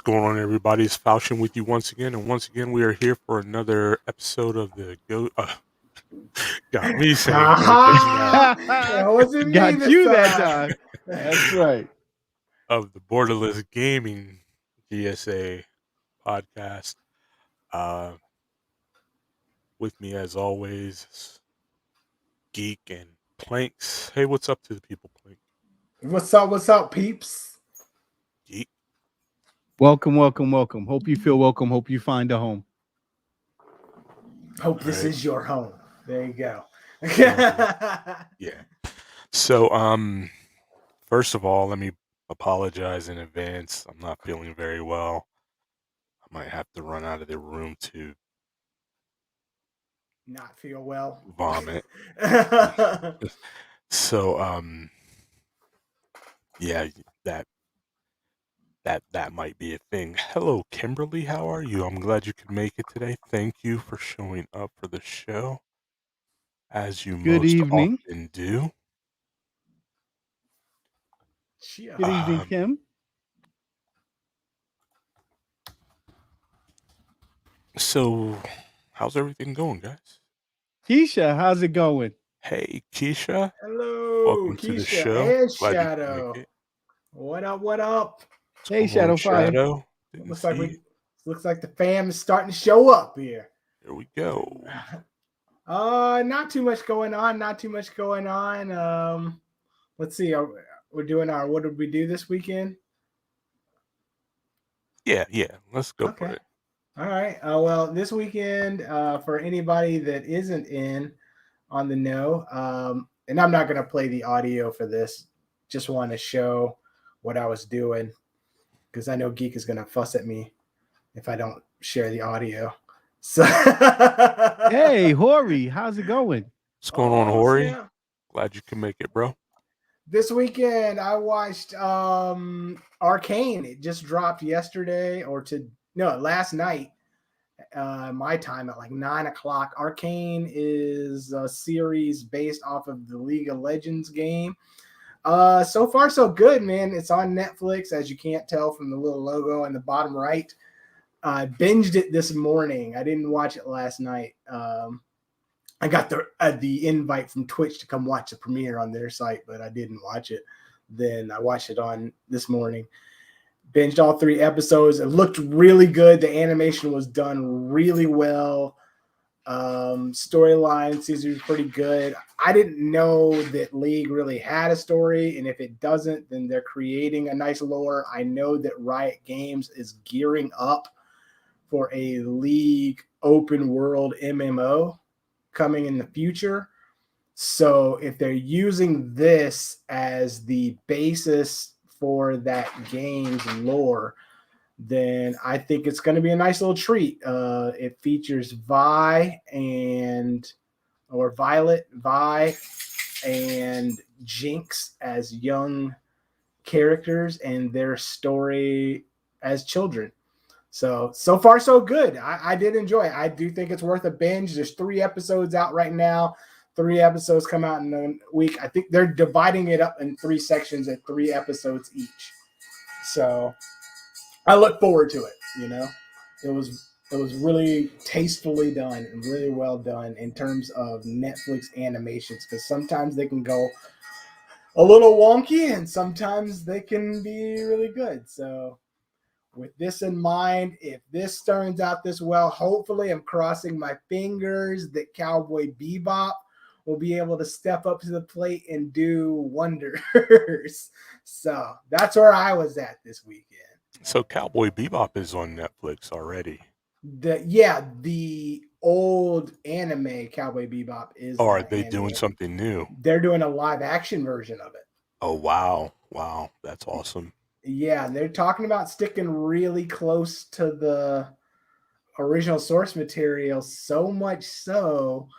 going on, everybody? It's Falchion with you once again, and once again we are here for another episode of the Go. Got me saying Go just now. That wasn't me Got this you that time. time. That's right. Of the Borderless Gaming GSA podcast. With me as always, Geek and Planks. Hey, what's up to the people, Plank? What's up, peeps? Geek. Welcome. Hope you feel welcome. Hope you find a home. Hope this is your home. There you go. Yeah. So, first of all, let me apologize in advance. I'm not feeling very well. I might have to run out of the room to Not feel well. vomit. So, yeah, that might be a thing. Hello, Kimberly. How are you? I'm glad you could make it today. Thank you for showing up for the show, as you Good most evening. often do. Chia. Good evening, Kim. So, how's everything going, guys? Keisha, how's it going? Hey, Keisha. Hello, Welcome to the Keisha show. and Glad you could Shadow. make it. What up? What's Hey, going on, Shadowfire. Shadow? Didn't Looks see like the fam is starting to show up here. Here we go. Not too much going on. Let's see. We're doing our what did we do this weekend? Yeah. Let's go for it. All right. Well, this weekend, for anybody that isn't in on the know, and I'm not going to play the audio for this. Just want to show what I was doing because I know Geek is going to fuss at me if I don't share the audio. So, Hey, Hori, how's it going? What's going on, Hori? Snap. Glad you can make it, bro. This weekend, I watched Arcane. It just dropped yesterday last night. My time at like 9:00. Arcane is a series based off of the League of Legends game. So far so good, man. It's on Netflix, as you can't tell from the little logo in the bottom right. I binged it this morning. I didn't watch it last night. I got the invite from Twitch to come watch the premiere on their site, but I didn't watch it. Then I watched it on this morning. Binged all 3 episodes. It looked really good. The animation was done really well. Storyline seems to be pretty good. I didn't know that League really had a story, and if it doesn't, then they're creating a nice lore. I know that Riot Games is gearing up for a League open world MMO coming in the future. So if they're using this as the basis for that game's lore, then I think it's going to be a nice little treat. It features Vi and Jinx as young characters and their story as children. So far, so good. I did enjoy it. I do think it's worth a binge. There's 3 episodes out right now. 3 episodes come out in a week. I think they're dividing it up in 3 sections at 3 episodes each. So I look forward to it. You know, it was really tastefully done and really well done in terms of Netflix animations, because sometimes they can go a little wonky and sometimes they can be really good. So with this in mind, if this turns out this well, hopefully I'm crossing my fingers that Cowboy Bebop will be able to step up to the plate and do wonders. So that's where I was at this weekend. So Cowboy Bebop is on Netflix already. The old anime Cowboy Bebop is. Or are they doing something new? They're doing a live action version of it. Oh, wow. That's awesome. Yeah, they're talking about sticking really close to the original source material, so much so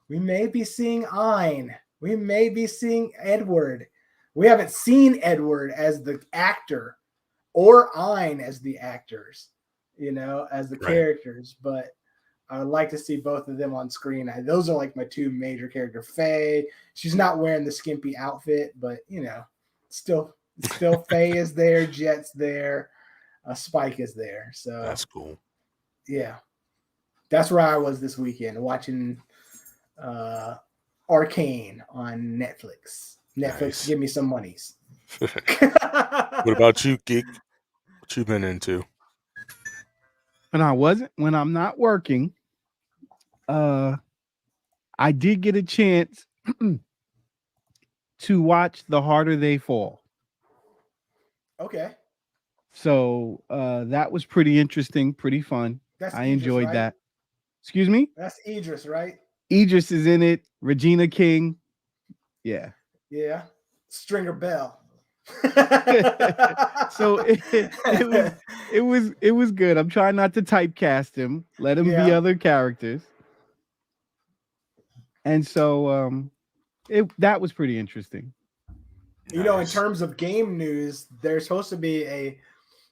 we may be seeing Ein. We may be seeing Edward. We haven't seen Edward as the actor or Ein as the actors, as the characters, but I would like to see both of them on screen. Those are like my 2 major characters. Faye, she's not wearing the skimpy outfit, but still Faye is there, Jet's there. Spike is there. So That's cool. yeah, that's where I was this weekend watching Arcane on Netflix. Netflix, Nice. give me some monies. What about you, Geek? What you been into? When I'm not working, I did get a chance to watch The Harder They Fall. Okay. So that was pretty interesting, pretty fun. That's I Idris, enjoyed right? that. Excuse me? That's Idris, right? Idris is in it, Regina King. Yeah. Yeah. Stringer Bell. So it was good. I'm trying not to typecast him. Let him be Yeah. other characters. And so that was pretty interesting. You know, in Nice. terms of game news, there's supposed to be a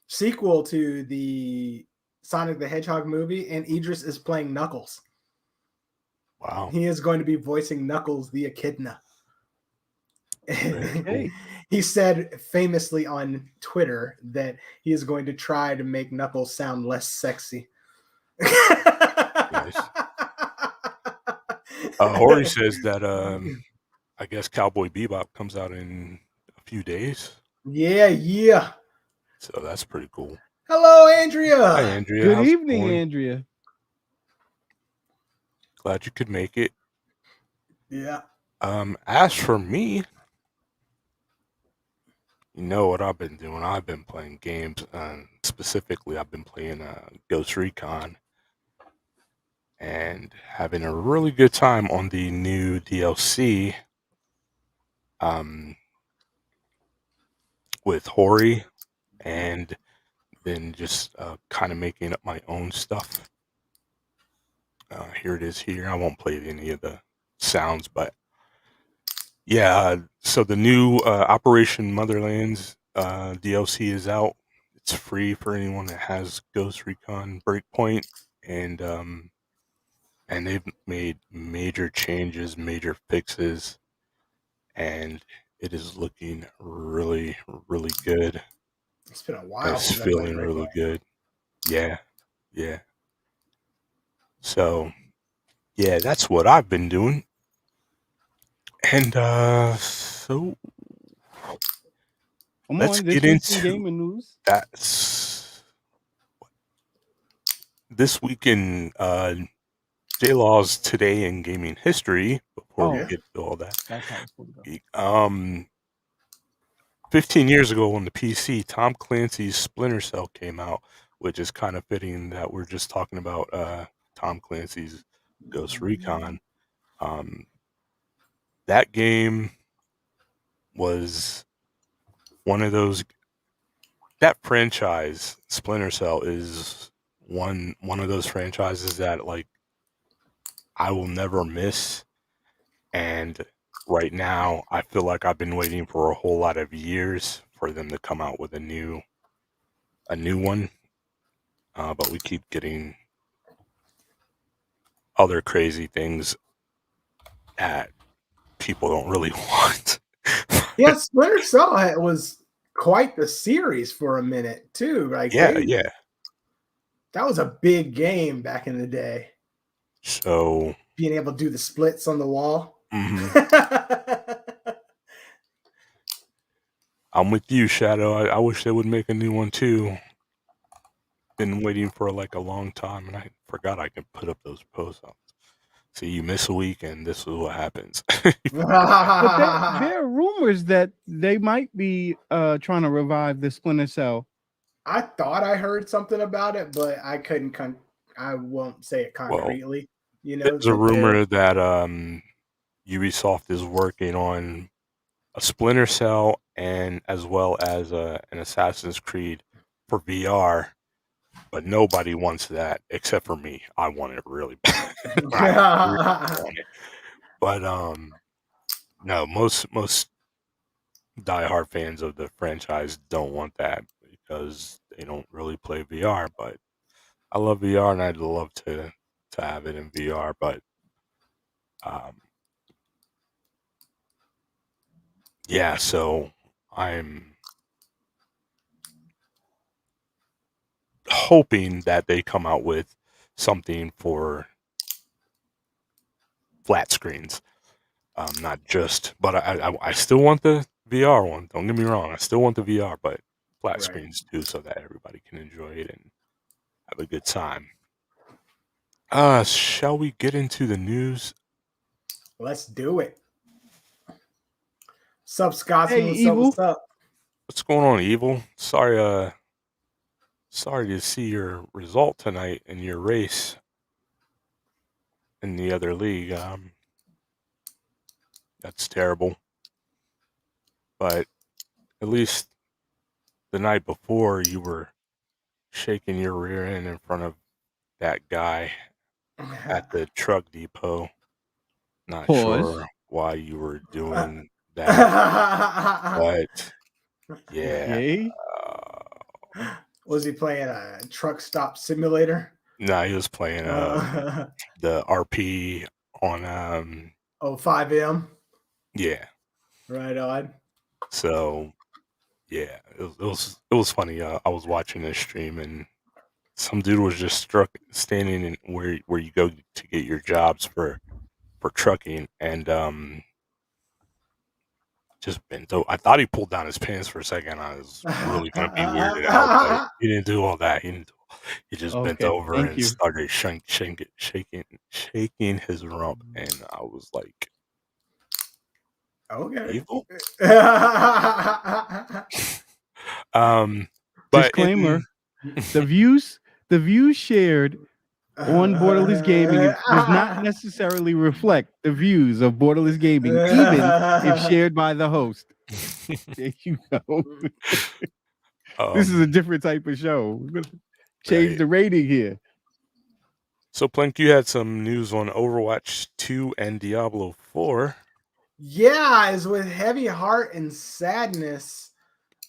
sequel to the Sonic the Hedgehog movie, and Idris is playing Knuckles. Wow. He is going to be voicing Knuckles the Echidna. Very cool. He said famously on Twitter that he is going to try to make Knuckles sound less sexy. Nice. Hori says that I guess Cowboy Bebop comes out in a few days. Yeah. So that's pretty cool. Hello, Andrea. Hi, Andrea. Good How's it evening, going? Andrea. Glad you could make it. Yeah. As for me, you know what I've been doing? I've been playing games. Specifically, I've been playing Ghost Recon and having a really good time on the new DLC with Hori, and then just kind of making up my own stuff. Here it is here. I won't play any of the sounds, but yeah, so the new Operation Motherlands DLC is out. It's free for anyone that has Ghost Recon Breakpoint, and they've made major changes, major fixes, and it is looking really, really good. It's been a while It's since I played feeling Breakpoint. really good. Yeah. So, yeah, that's what I've been doing. And so Come let's on, this get week's in into gaming news. that's this week in J-Law's Today in Gaming History. Before we Oh. get to all that, That's how it's supposed to go. 15 years ago on the PC, Tom Clancy's Splinter Cell came out, which is kind of fitting that we're just talking about Tom Clancy's Ghost Recon. That game was one of those. That franchise, Splinter Cell, is one of those franchises that like I will never miss. And right now, I feel like I've been waiting for a whole lot of years for them to come out with a new one. But we keep getting other crazy things that people don't really want. Yeah, Splinter Cell was quite the series for a minute too. Like Yeah. that was a big game back in the day. So Being able to do the splits on the wall. I'm with you, Shadow. I wish they would make a new one too. Been waiting for like a long time, and I forgot I can put up those posts. See, you miss a week, and this is what happens. But there are rumors that they might be trying to revive the Splinter Cell. I thought I heard something about it, but I couldn't. I won't say it concretely. You know, there's a rumor that Ubisoft is working on a Splinter Cell and as well as an Assassin's Creed for VR, but nobody wants that except for me. I want it really bad. I really want it. But no, most diehard fans of the franchise don't want that because they don't really play VR. But I love VR and I'd love to have it in VR. But yeah, so I'm hoping that they come out with something for flat screens. Not just, but I still want the VR one. Don't get me wrong. I still want the VR, but flat Right. screens too, so that everybody can enjoy it and have a good time. Shall we get into the news? Let's do it. What's up, Scotsman? Hey, What's up? Evil. What's up? What's going on, Evil? Sorry to see your result tonight in your race in the other league. That's terrible. But at least the night before, you were shaking your rear end in front of that guy at the truck depot. Not Pause. sure why you were doing that, but yeah. Okay. Was he playing a truck stop simulator? No, he was playing the RP on 5M. yeah. Right on. So yeah, it was funny. I was watching this stream and some dude was just standing in where you go to get your jobs for trucking and just bent over. I thought he pulled down his pants for a second. I was really gonna be weirded out, but he didn't do all that. He just bent Okay. over Thank and you. started shaking his rump, and I was like, Okay. "Evil." But Disclaimer: the views shared on Borderless Gaming does not necessarily reflect the views of Borderless Gaming, even if shared by the host. There you go. This is a different type of show. We're gonna change Right. the rating here. So, Plink, you had some news on Overwatch 2 and Diablo 4. Yeah, it's with heavy heart and sadness.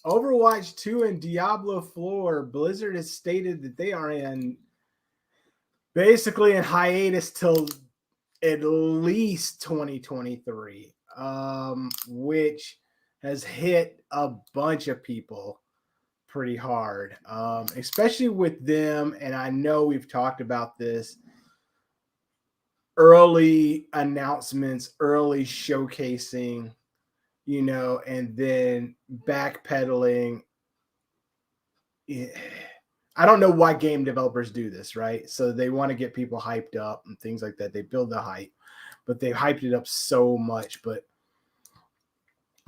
Overwatch 2 and Diablo 4, Blizzard has stated that they are basically in hiatus till at least 2023, which has hit a bunch of people pretty hard, especially with them. And I know we've talked about this, early announcements, early showcasing, and then backpedaling. I don't know why game developers do this, right? So they want to get people hyped up and things like that. They build the hype, but they hyped it up so much. But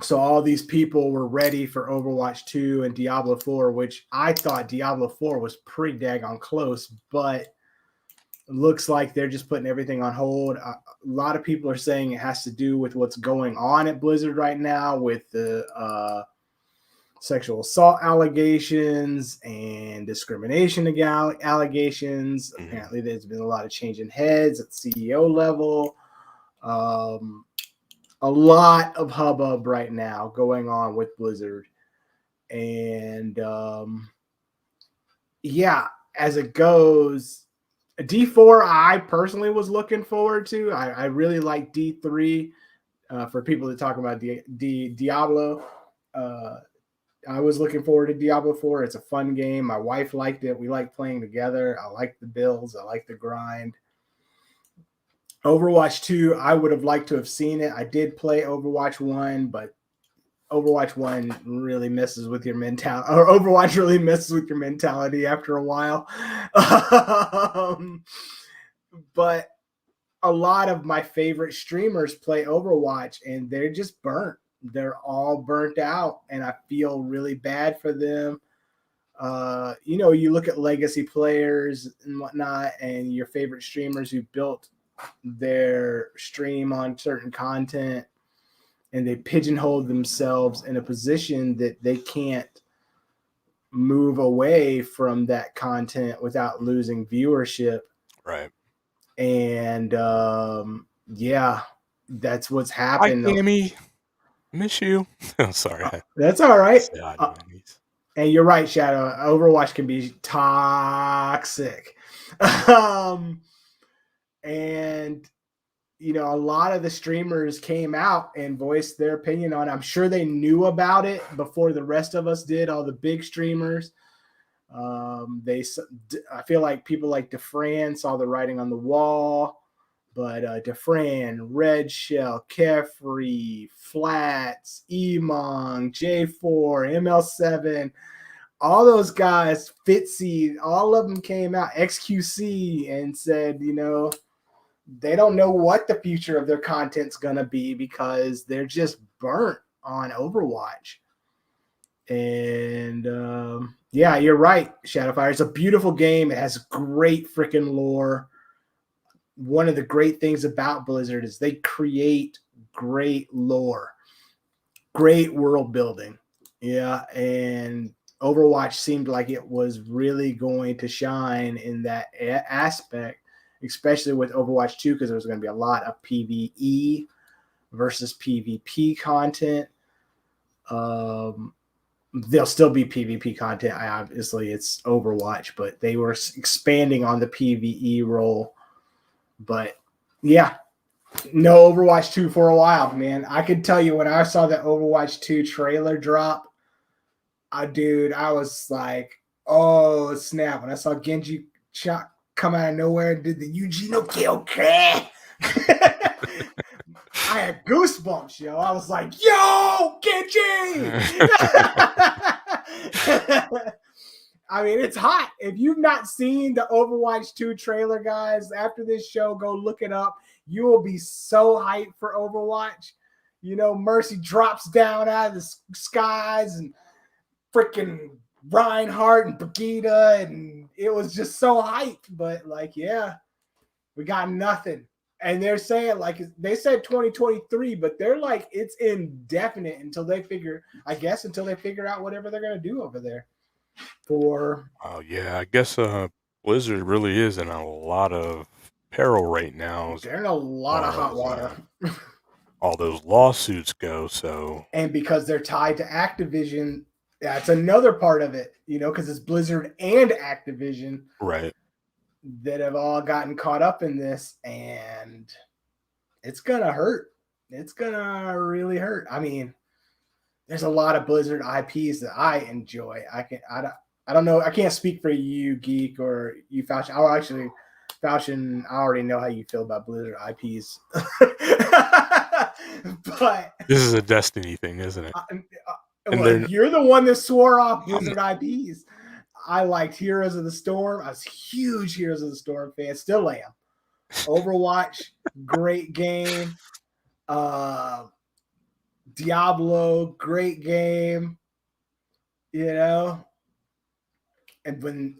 so all these people were ready for Overwatch 2 and Diablo 4, which I thought Diablo 4 was pretty daggone close, but looks like they're just putting everything on hold. A lot of people are saying it has to do with what's going on at Blizzard right now with the sexual assault allegations and discrimination allegations. Mhm. Apparently, there's been a lot of change in heads at CEO level. A lot of hubbub right now going on with Blizzard. And yeah, as it goes, D4, I personally was looking forward to. I really like D3. For people that talk about Diablo, I was looking forward to Diablo 4. It's a fun game. My wife liked it. We like playing together. I like the builds. I like the grind. Overwatch 2, I would have liked to have seen it. I did play Overwatch 1, but Overwatch 1 really messes with your mentality, or Overwatch really messes with your mentality after a while. But a lot of my favorite streamers play Overwatch and they're just burnt. They're all burnt out, and I feel really bad for them. You look at legacy players and whatnot, and your favorite streamers who built their stream on certain content, and they pigeonhole themselves in a position that they can't move away from that content without losing viewership. Right. And yeah, that's what's Hi, happened. Cammy. Miss you. Oh, sorry. That's all right. Say hi to my niece. And you're right, Shadow. Overwatch can be toxic. And a lot of the streamers came out and voiced their opinion on it. I'm sure they knew about it before the rest of us did, all the big streamers. I feel like people like DeFran saw the writing on the wall, but DeFran, Red Shell, Carefree, Flats, Emong, J4, ML7, all those guys, Fitzy, all of them came out, XQC, and said, they don't know what the future of their content's gonna be because they're just burnt on Overwatch. And yeah, you're right, Shadowfire. It's a beautiful game. It has great freaking lore. One of the great things about Blizzard is they create great lore, great world building. Yeah, and Overwatch seemed like it was really going to shine in that aspect, especially with Overwatch 2, because there was going to be a lot of PvE versus PvP content. There'll still be PvP content. Obviously, it's Overwatch, but they were expanding on the PvE role. But yeah, no Overwatch 2 for a while, man. I could tell you when I saw the Overwatch 2 trailer drop, dude, I was like, oh, snap. When I saw Genji come out of nowhere and did the Yuji no Kyoke. I had goosebumps, yo. I was like, yo, Genji! I mean, it's hot. If you've not seen the Overwatch 2 trailer, guys, after this show, go look it up. You will be so hyped for Overwatch. Mercy drops down out of the skies and freaking Reinhardt and Brigitte, and it was just so hyped. But, yeah, we got nothing. And they're saying, they said 2023, but they're like, it's indefinite until they figure out whatever they're going to do over there. Oh, yeah, I guess Blizzard really is in a lot of peril right now. They're in a lot of hot water. All those lawsuits go, so. And because they're tied to Activision, that's another part of it, because it's Blizzard and Activision. Right. That have all gotten caught up in this, and it's gonna hurt. It's gonna really hurt. I mean, there's a lot of Blizzard IPs that I enjoy. I don't know. I can't speak for you, Geek, or you, Falchion. Falchion, I already know how you feel about Blizzard IPs. But this is a Destiny thing, isn't it? You're the one that swore off Blizzard IPs. I liked Heroes of the Storm. I was a huge Heroes of the Storm fan. Still am. Overwatch, great game. Diablo, great game. And when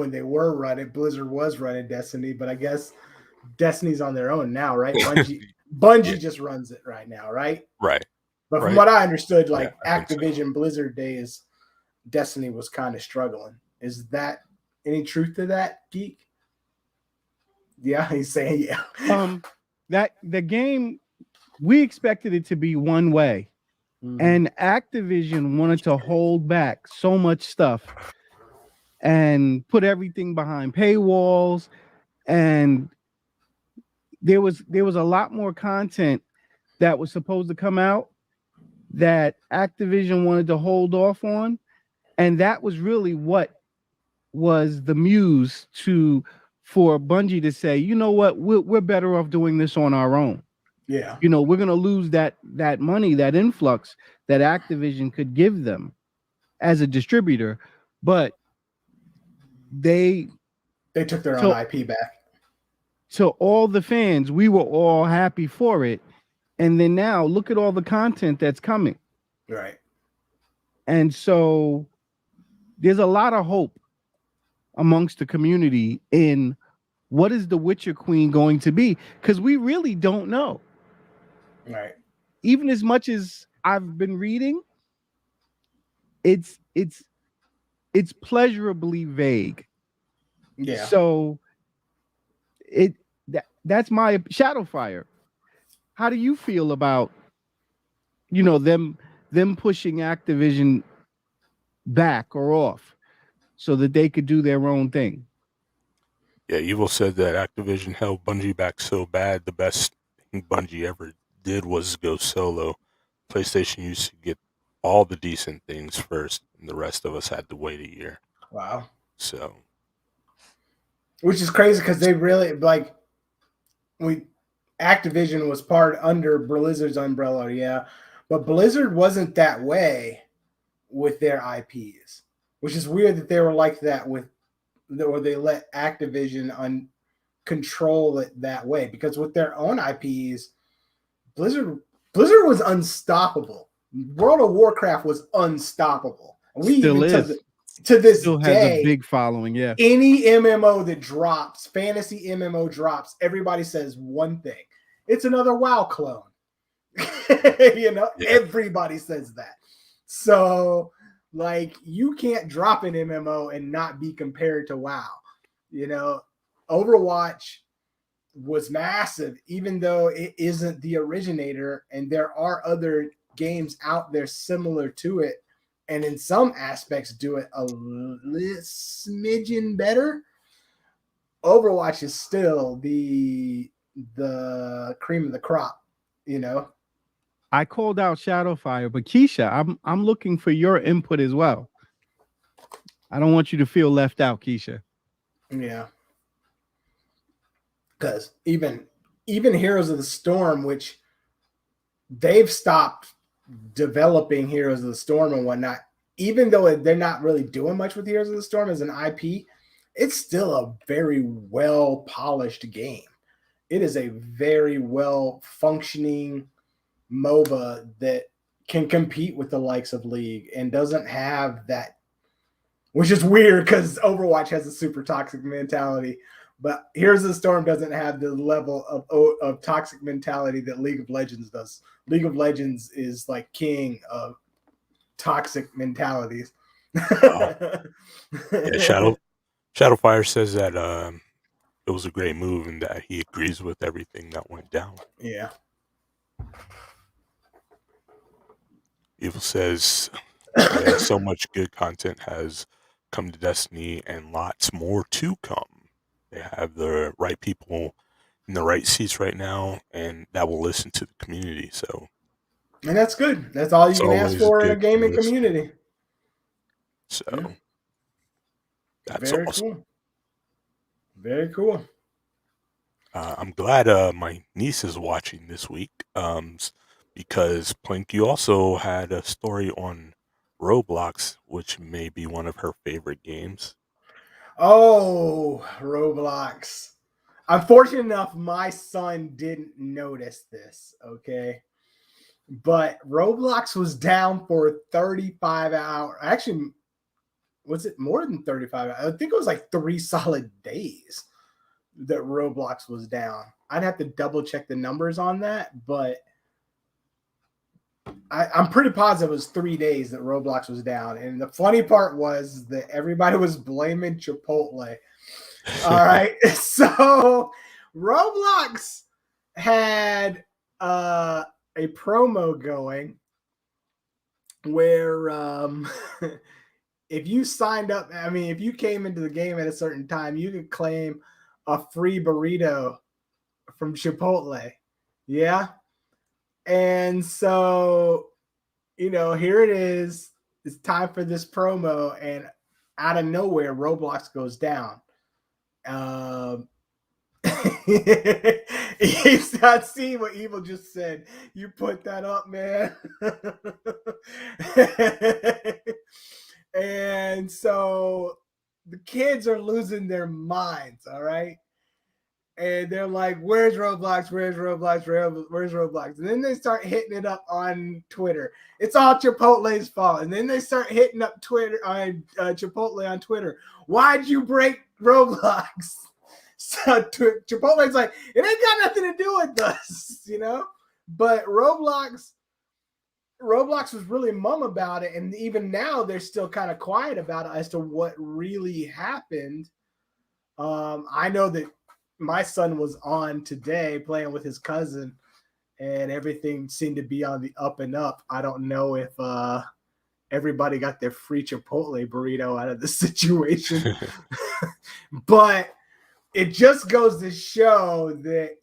they were running, Blizzard was running Destiny, but I guess Destiny's on their own now, right? Bungie just runs it right now, right? Right. But from what I understood, Activision Blizzard days, Destiny was kind of struggling. Is that any truth to that, Geek? Yeah, he's saying yeah. That the game, we expected it to be one way, and Activision wanted to hold back so much stuff and put everything behind paywalls, and there was a lot more content that was supposed to come out that Activision wanted to hold off on, and that was really what was the muse for Bungie to say, you know what, we're better off doing this on our own. Yeah, we're gonna lose that money, that influx that Activision could give them as a distributor, but they took their own IP back. So all the fans, we were all happy for it, and then now look at all the content that's coming. Right. And so there's a lot of hope amongst the community in what is the Witcher Queen going to be, because we really don't know. Right. Even as much as I've been reading, it's pleasurably vague. Yeah. So that's my Shadowfire. How do you feel about them pushing Activision back or off so that they could do their own thing? Yeah, Evil said that Activision held Bungie back so bad, the best thing Bungie ever did was go solo. PlayStation used to get all the decent things first, and the rest of us had to wait a year. Wow. So, which is crazy because they really like Activision was part under Blizzard's umbrella, yeah, but Blizzard wasn't that way with their IPs, which is weird that they were like that with, or they let Activision control it that way, because with their own IPs, Blizzard was unstoppable. World of Warcraft was unstoppable. We Still even is. to this Still has day, a big following. Yeah. any MMO that drops, fantasy MMO drops, everybody says one thing: it's another WoW clone. Everybody says that. So, like, you can't drop an MMO and not be compared to WoW. Overwatch was massive, even though it isn't the originator, and there are other games out there similar to it, and in some aspects do it a smidgen better. Overwatch is still the cream of the crop, I called out Shadowfire, but Keisha, I'm looking for your input as well. I don't want you to feel left out, Keisha. Yeah. Because even Heroes of the Storm, which they've stopped developing Heroes of the Storm and whatnot, even though they're not really doing much with Heroes of the Storm as an IP, it's still a very well polished game. It is a very well functioning MOBA that can compete with the likes of League and doesn't have that, which is weird because Overwatch has a super toxic mentality, but Heroes of the Storm doesn't have the level of toxic mentality that League of Legends does. League of Legends is like king of toxic mentalities. yeah, Shadowfire says that it was a great move and that he agrees with everything that went down. Yeah. Evil says, yeah, so much good content has come to Destiny and lots more to come. They have the right people in the right seats right now, and that will listen to the community. So, and that's good. That's all you can ask for in a gaming community. So, that's very awesome. cool. Very cool. I'm glad my niece is watching this week because Plink, you also had a story on Roblox, which may be one of her favorite games. Oh, Roblox. Unfortunate enough, my son didn't notice this, okay? But Roblox was down for 35 hours. Actually, was it more than 35 hours? I think it was like 3 solid days that Roblox was down. I'd have to double check the numbers on that, but I'm pretty positive it was 3 days that Roblox was down. And the funny part was that everybody was blaming Chipotle. All right. So Roblox had a promo going where if you signed up, if you came into the game at a certain time, you could claim a free burrito from Chipotle. Yeah. And so, here it is. It's time for this promo, and out of nowhere, Roblox goes down. He's not seeing what Evil just said. You put that up, man. And so the kids are losing their minds, all right? And they're like, where's Roblox? Where's Roblox? Where's Roblox? And then they start hitting it up on Twitter. It's all Chipotle's fault. And then they start hitting up Twitter on Chipotle on Twitter. Why'd you break Roblox? So Chipotle's like, it ain't got nothing to do with us, But Roblox was really mum about it. And even now, they're still kind of quiet about it as to what really happened. I know that my son was on today playing with his cousin, and everything seemed to be on the up and up. I don't know if everybody got their free Chipotle burrito out of the situation, but it just goes to show that,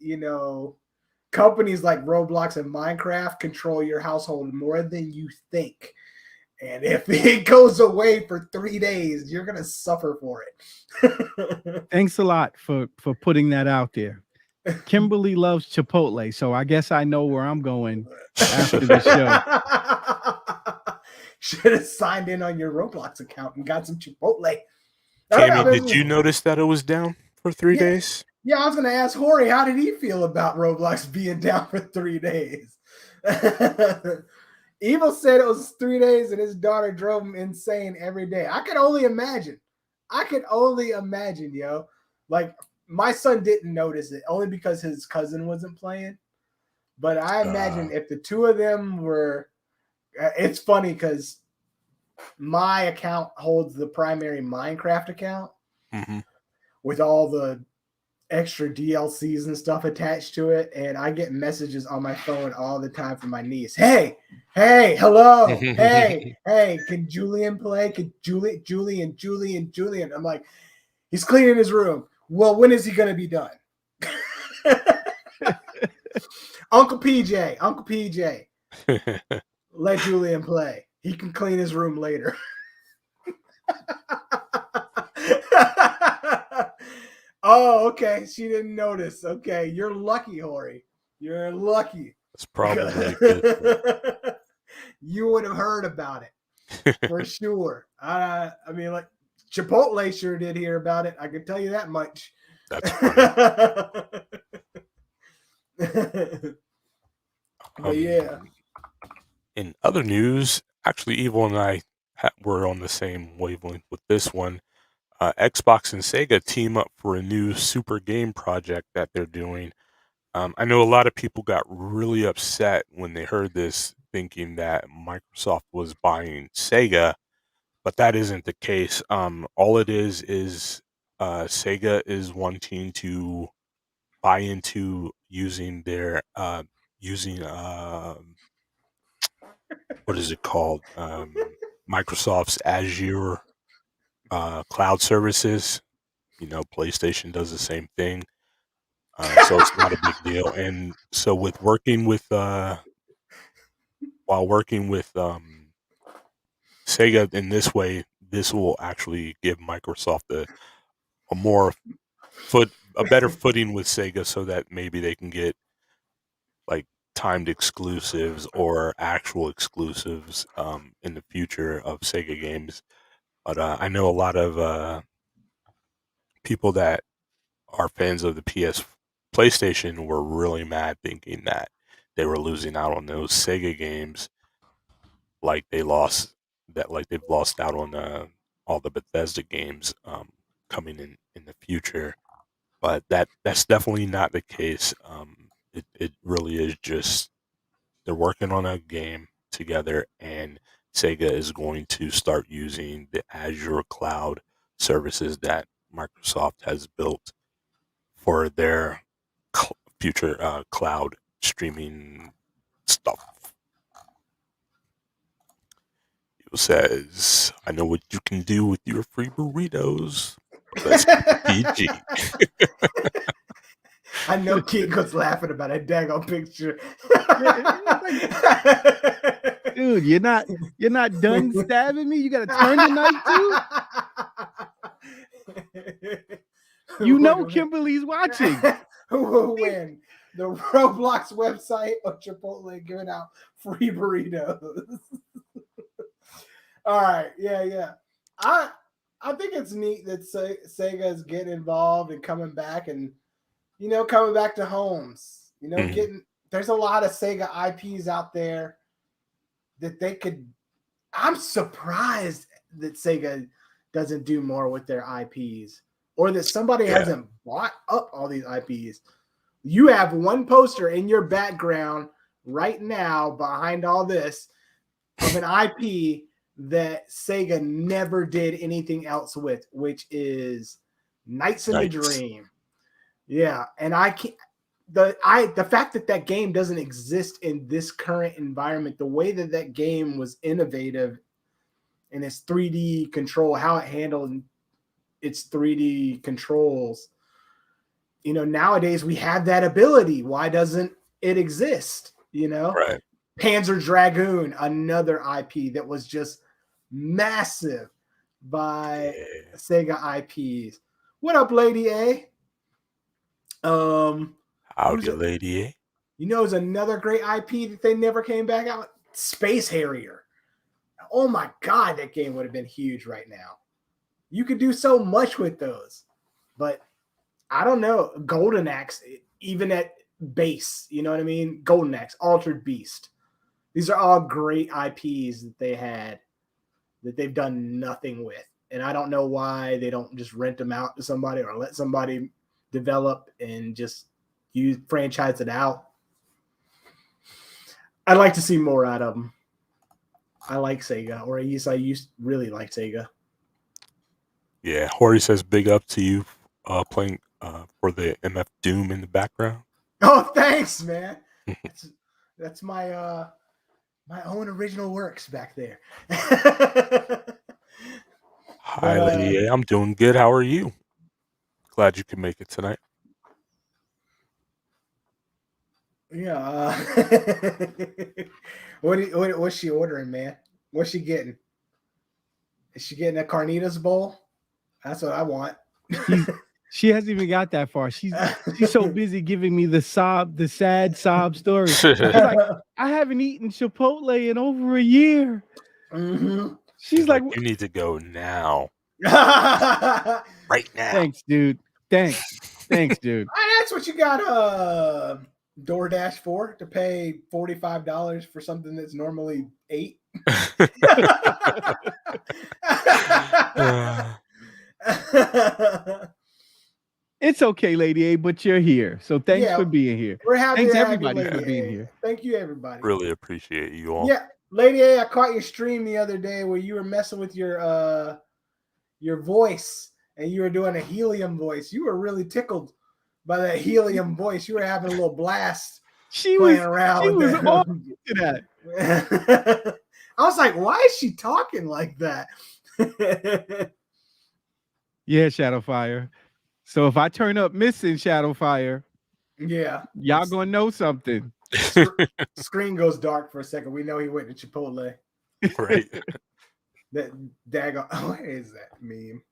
companies like Roblox and Minecraft control your household more than you think. And if it goes away for 3 days, you're gonna suffer for it. Thanks a lot for putting that out there. Kimberly loves Chipotle, so I guess I know where I'm going after the show. Should have signed in on your Roblox account and got some Chipotle. Cammy, did you notice that it was down for 3 days? Yeah, I was going to ask Hori, how did he feel about Roblox being down for 3 days? Evil said it was 3 days and his daughter drove him insane every day. I could only imagine. Yo. Like, my son didn't notice it only because his cousin wasn't playing. But I imagine if the two of them were, it's funny because my account holds the primary Minecraft account with all the extra DLCs and stuff attached to it. And I get messages on my phone all the time from my niece. Hey, hello. hey, can Julian play? Can Julian. I'm like, he's cleaning his room. Well, when is he going to be done? Uncle PJ, let Julian play. He can clean his room later. Oh, okay. She didn't notice. Okay, you're lucky, Hori. You're lucky. That's probably good. You would have heard about it for sure. I mean, like Chipotle sure did hear about it. I can tell you that much. That's funny. But yeah. In other news, actually, Evil and I were on the same wavelength with this one. Xbox and Sega team up for a new super game project that they're doing. I know a lot of people got really upset when they heard this, thinking that Microsoft was buying Sega, but that isn't the case. All it is Sega is wanting to buy into using their what is it called? Microsoft's Azure cloud services. You know, PlayStation does the same thing, so it's not a big deal. And so, with working with while working with Sega in this way, this will actually give Microsoft a better footing with Sega, so that maybe they can get like timed exclusives or actual exclusives in the future of Sega games. But I know a lot of people that are fans of the PlayStation were really mad, thinking that they were losing out on those Sega games, like they've lost out on all the Bethesda games coming in the future. But that's definitely not the case. It really is just they're working on a game together, and Sega is going to start using the Azure cloud services that Microsoft has built for their future cloud streaming stuff. It says, "I know what you can do with your free burritos. But let's keep it PG." I know Kid was laughing about a daggone picture. Dude, you're not done stabbing me. You got to turn the knife too. You know Kimberly's watching. Who will win? The Roblox website or Chipotle giving out free burritos? All right, yeah. I think it's neat that Sega is getting involved and coming back, and coming back to homes. There's a lot of Sega IPs out there that they could. I'm surprised that Sega doesn't do more with their IPs, or that somebody hasn't bought up all these IPs. You have one poster in your background right now behind all this of an IP that Sega never did anything else with, which is Nights in the Dream. Yeah, and I can't. The fact that game doesn't exist in this current environment, the way that game was innovative in its 3D control, how it handled its 3D controls. Nowadays we have that ability. Why doesn't it exist? Right. Panzer Dragoon, another IP that was just massive by Yeah. Sega IPs. What up, Lady A? Howdy, Lady A. You know, it's another great IP that they never came back out. Space Harrier. Oh my God, that game would have been huge right now. You could do so much with those, but I don't know. Golden Axe, even at base, you know what I mean? Golden Axe, Altered Beast. These are all great IPs that they had that they've done nothing with. And I don't know why they don't just rent them out to somebody or let somebody develop and just franchise it out. I'd like to see more out of them. I like Sega, or at least I really like Sega. Yeah, Hori says big up to you playing for the MF Doom in the background. Oh, thanks, man. That's my my own original works back there. Hi, Lady A. I'm doing good. How are you? Glad you could make it tonight. Yeah. What's she ordering, man? What's she getting? Is she getting a carnitas bowl? That's what I want. She hasn't even got that far. She's so busy giving me the sad sob story. Like, I haven't eaten Chipotle in over a year. Mm-hmm. She's like, you need to go now. Right now. Thanks, dude. Thanks, dude. That's what you got DoorDash for, to pay $45 for something that's normally $8. It's okay, Lady A, but you're here. So thanks for being here. We're happy. Thanks to everybody have you, for being here. Thank you, everybody. Really appreciate you all. Yeah, Lady A, I caught your stream the other day where you were messing with your voice and you were doing a helium voice. You were really tickled by that helium voice. You were having a little blast. She was around. She was all into that. I was like, why is she talking like that? Yeah, Shadowfire. So if I turn up missing Shadowfire, yeah, y'all gonna know something. Screen goes dark for a second. We know he went to Chipotle. Right. That daggone. What is that meme?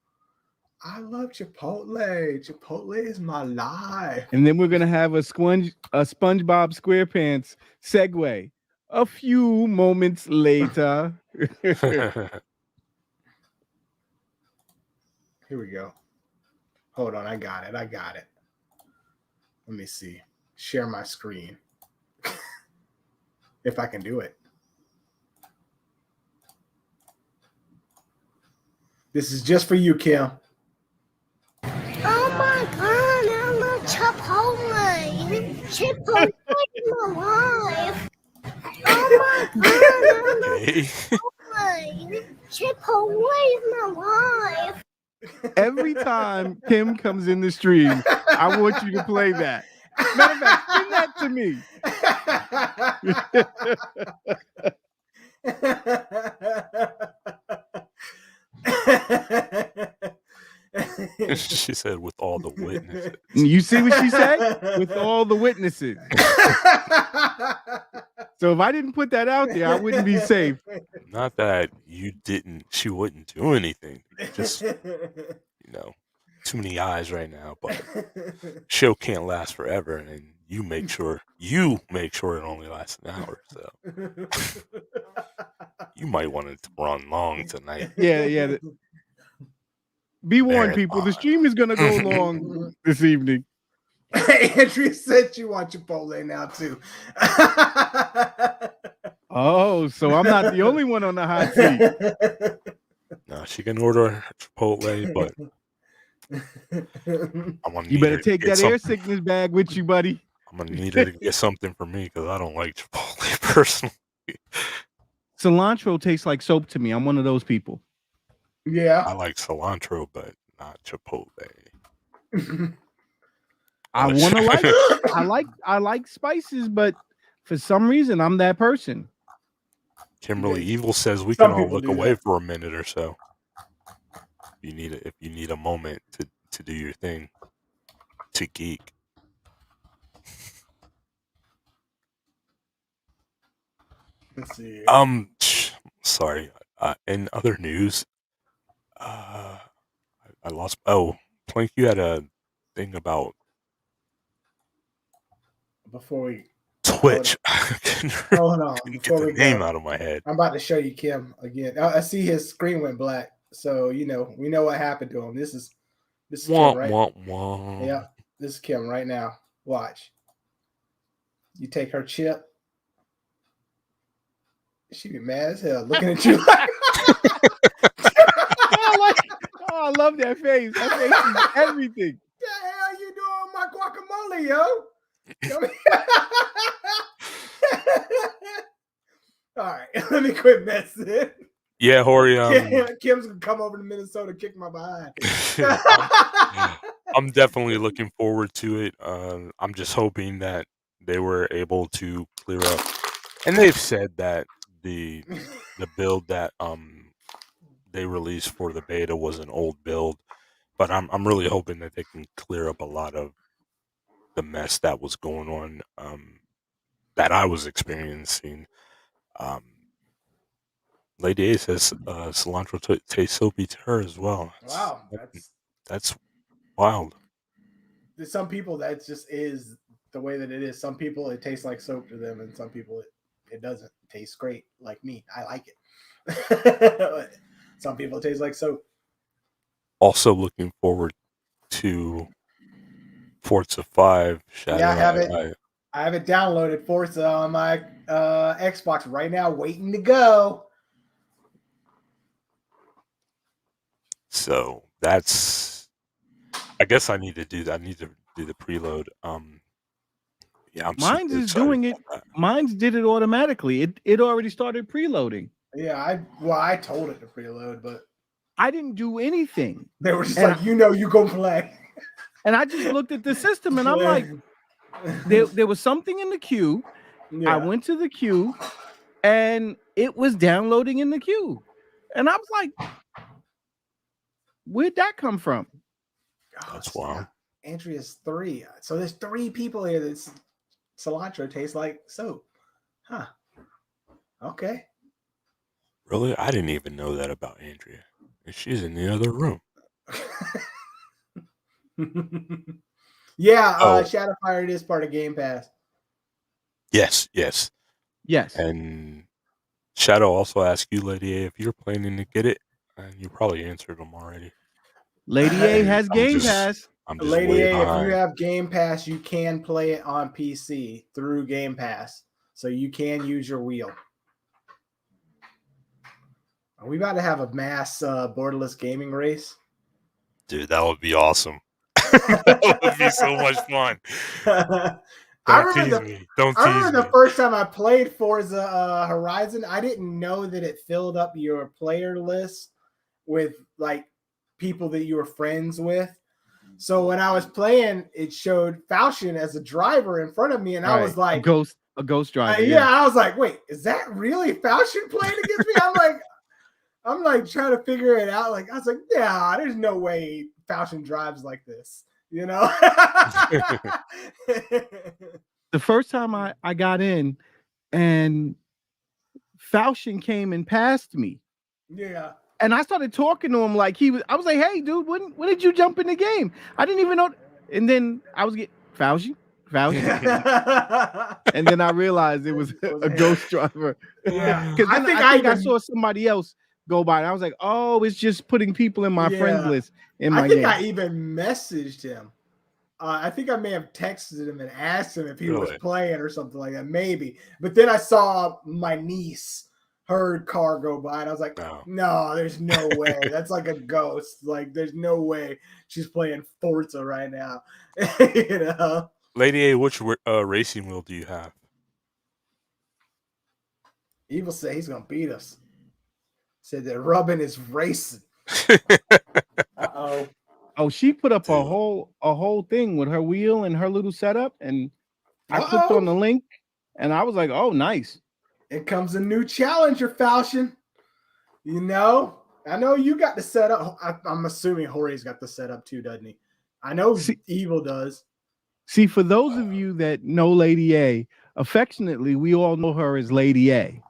I love Chipotle. Chipotle is my life. And then we're gonna have a SpongeBob SquarePants segue a few moments later. Here we go. Hold on, I got it. Let me see. Share my screen. If I can do it. This is just for you, Kim. Oh my God, I love Chipotle. Chipotle is my life. Oh my God, I love Chipotle. Chipotle is my life. Every time Kim comes in the stream, I want you to play that. Matter of fact, send that to me. She said with all the witnesses. You see what she said? With all the witnesses. So if I didn't put that out there, I wouldn't be safe. Not that she wouldn't do anything. Just, too many eyes right now, but show can't last forever, and you make sure it only lasts an hour, so you might want it to run long tonight. Yeah. Be warned, people. The stream is gonna go long this evening. Andrea said you want Chipotle now too. Oh, so I'm not the only one on the hot seat. No, she can order Chipotle, but you better take that air sickness bag with you, buddy. I'm gonna need her to get something for me because I don't like Chipotle personally. Cilantro tastes like soap to me. I'm one of those people. Yeah, I like cilantro, but not Chipotle. I want to I like spices, but for some reason I'm that person. Kimberly Evil says we can all look away for a minute or so. If you need a moment to do your thing, to geek. Let's see. Sorry, In other news, I lost. Oh, Plank, you had a thing about Before we Twitch. hold on, Couldn't get before the we name go, out of my head. I'm about to show you Kim again. I see his screen went black, so we know what happened to him. This is Kim, right? Yeah, this is Kim right now. Watch. You take her chip. She be mad as hell looking at you like. I love that face. That face is everything. The hell you doing with my guacamole, yo? All right, let me quit messing. Yeah, Hori. Kim's gonna come over to Minnesota, kick my behind. I'm definitely looking forward to it. I'm just hoping that they were able to clear up, and they've said that the build that they released for the beta was an old build, but I'm really hoping that they can clear up a lot of the mess that was going on, that I was experiencing. Lady A says cilantro tastes soapy to her as well. Wow, That's wild. There's some people that just is the way that it is. Some people it tastes like soap to them, and some people it doesn't taste great. Like me, I like it. Some people it tastes like soap. Also looking forward to Forza 5 Shadow. Yeah, I have it downloaded. Forza on my Xbox right now, waiting to go. So that's. I guess I need to do that. I need to do the preload. Yeah, I'm. Mine's is doing it. Mine's did it automatically. It already started preloading. Yeah, I told it to preload, but I didn't do anything. They were just like, you go play. And I just looked at the system and I'm like, there was something in the queue. Yeah. I went to the queue and it was downloading in the queue. And I was like, where'd that come from? That's wild. Andrea's 3. So there's 3 people here that cilantro tastes like soap. Huh. Okay. Really? I didn't even know that about Andrea. She's in the other room. Yeah, Shadowfire is part of Game Pass. Yes. Yes. And Shadow also asked you, Lady A, if you're planning to get it, and you probably answered them already. Lady A has Game Pass. Lady A, if you have Game Pass, you can play it on PC through Game Pass. So you can use your wheel. Are we about to have a mass borderless gaming race? Dude, that would be awesome. That would be so much fun. Don't tease me. I remember the first time I played Forza Horizon, I didn't know that it filled up your player list with like people that you were friends with. So when I was playing, it showed Falchion as a driver in front of me, and I was like, a ghost driver. Yeah, I was like, wait, is that really Falchion playing against me? I'm like trying to figure it out. Like I was like, yeah, there's no way Falchion drives like this, you know. The first time I got in, and Falchion came and passed me. Yeah. And I started talking to him like I was like, hey, dude, when did you jump in the game? I didn't even know. And then I was getting Falchion. And then I realized it was a ghost driver. Yeah. Because I think I saw somebody else go by. And I was like, oh, it's just putting people in my friends list in my game. I even messaged him. I think I may have texted him and asked him if he was playing or something like that. Maybe. But then I saw my niece, her car go by, and I was like, no, there's no way. That's like a ghost. Like, there's no way she's playing Forza right now. You know? Lady A, which racing wheel do you have? Evil said he's going to beat us. Said that Robin is racing. Uh-oh. Oh, she put up a whole thing with her wheel and her little setup, and I clicked on the link, and I was like, "Oh, nice!" It comes a new challenger, Falchion. You know, I know you got the setup. I'm assuming Hori's got the setup too, doesn't he? I know Evil does. See, for those of you that know Lady A, affectionately, we all know her as Lady A.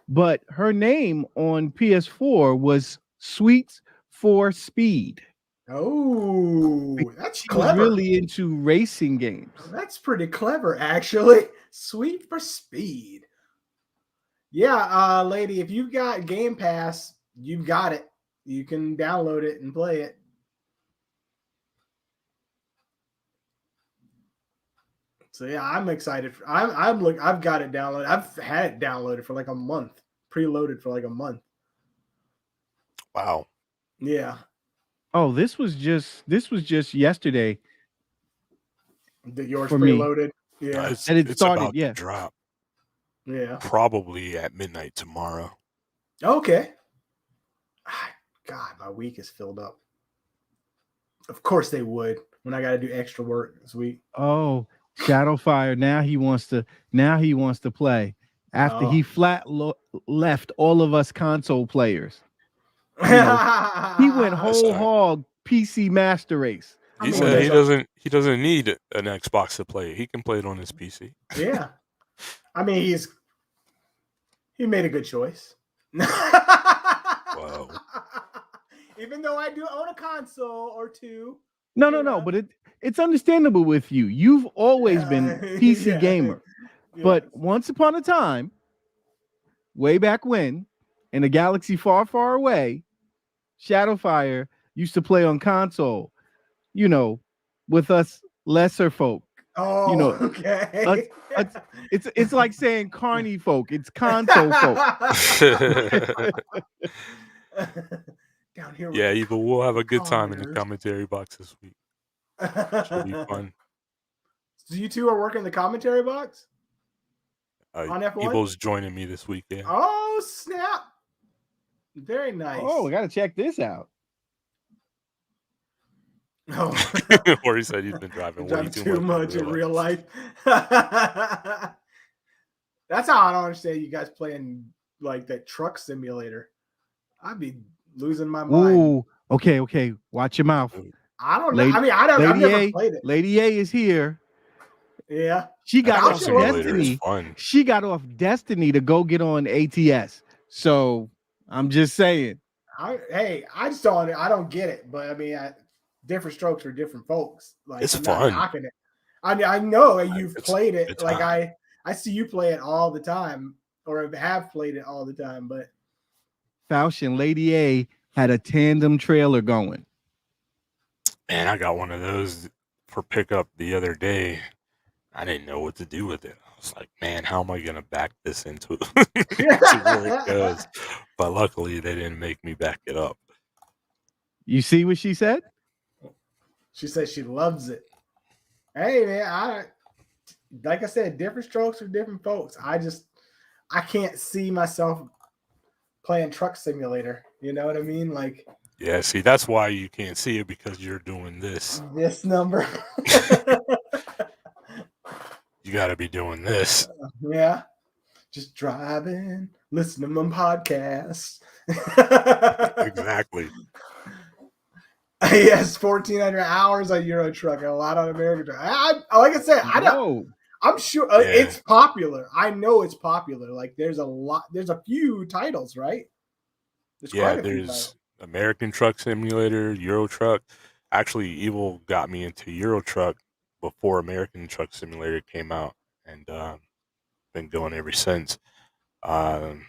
but her name on PS4 was Sweets for Speed. Oh, that's She was clever. really into racing games. That's pretty clever, actually. Sweet for Speed. Yeah, lady, if you've got Game Pass, you've got it. You can download it and play it. So yeah, I'm excited. I've got it downloaded. I've had it downloaded for like a month, preloaded for like a month. Wow. Yeah. Oh, this was just yesterday Yours for me. preloaded. Yeah. It's And it started, about yeah. to drop Yeah. probably at midnight tomorrow. Okay. God, my week is filled up. Of course they would when I got to do extra work this week. Oh, Shadowfire. Now he wants to play after he left all of us console players. You know, he went whole hog PC Master Race. He said he doesn't need an Xbox to play. He can play it on his PC. Yeah. I mean, he made a good choice. Wow. Even though I do own a console or two. No, but it's understandable with you. You've always been PC gamer. Yeah. But once upon a time, way back when, in a galaxy far, far away, Shadowfire used to play on console, you know, with us lesser folk. Oh, you know, okay. It's like saying carny folk. It's console folk. Down here. Yeah, Evil, we'll have a good time in the commentary box this week. Should be fun. So you two are working the commentary box on F1? Evil's joining me this week. Yeah. Oh snap! Very nice. Oh, we got to check this out. Oh. Or he said he's been driving way too much in real life. That's how I don't understand you guys playing like that truck simulator. I'd be losing my mind. Ooh, okay. Watch your mouth. I don't know. I mean, I've never played it. Lady A is here. Yeah. She got off Destiny. She got off Destiny to go get on ATS. So I'm just saying. I just don't. I don't get it. But I mean, different strokes for different folks. Like it's I'm fun. Not knocking it. I mean, I know you've played it. Like I see you play it all the time, or have played it all the time. But Fausch and Lady A had a tandem trailer going. Man, I got one of those for pickup the other day. I didn't know what to do with it. I was like, man, how am I going to back this into where it goes? But luckily, they didn't make me back it up. You see what she said? She said she loves it. Hey, man, like I said, different strokes for different folks. I can't see myself playing Truck Simulator. You know what I mean? Like, yeah, see, that's why you can't see it, because you're doing this. This number. You got to be doing this. Yeah. Just driving, listening to my podcasts. Exactly. Yes, 1,400 hours on Euro Truck and a lot on American Truck. Like I said, I'm sure it's popular. I know it's popular. Like there's a few titles, right? There's American Truck Simulator, Euro Truck. Actually, Evil got me into Euro Truck before American Truck Simulator came out, and been going ever since. Where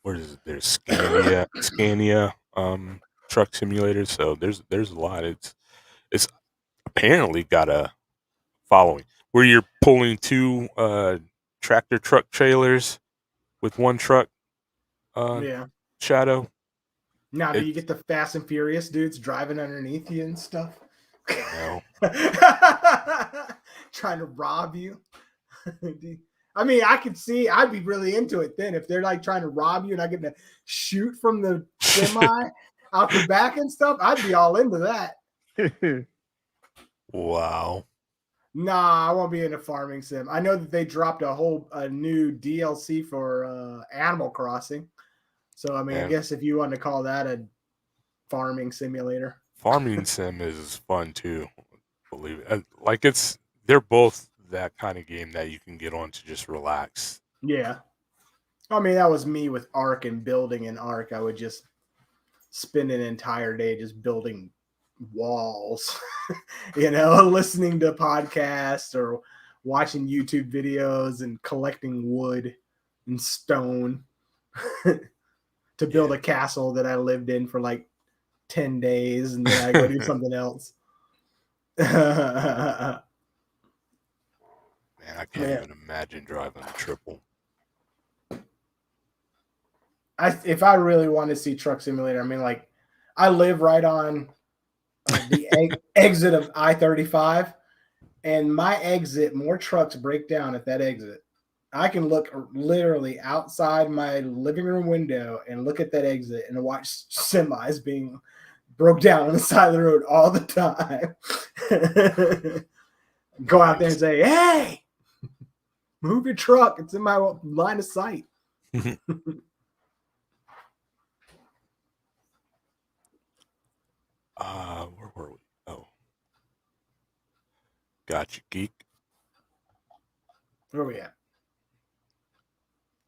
is it? There's Scania Truck Simulator. So there's a lot. It's apparently got a following where you're pulling two tractor truck trailers with one truck. Shadow. Now, do you get the Fast and Furious dudes driving underneath you and stuff? No. Trying to rob you. I mean, I could see I'd be really into it then if they're like trying to rob you and I get to shoot from the semi out the back and stuff. I'd be all into that. Wow. Nah, I won't be in a farming sim. I know that they dropped a new DLC for Animal Crossing. So I mean, I guess if you want to call that a farming simulator. Farming sim is fun too. Believe it. Like they're both that kind of game that you can get on to just relax. Yeah. I mean, that was me with Ark and building an Ark. I would just spend an entire day just building walls, listening to podcasts or watching YouTube videos and collecting wood and stone to build a castle that I lived in for like 10 days and then I go do something else. Man, I can't even imagine driving a triple. If I really want to see Truck Simulator, I mean, like, I live right on the exit of I-35, and my exit, more trucks break down at that exit. I can look literally outside my living room window and look at that exit and watch semis being broke down on the side of the road all the time. Go out there and say, hey, move your truck. It's in my line of sight. Where were we? Oh. Gotcha, geek. Where are we at?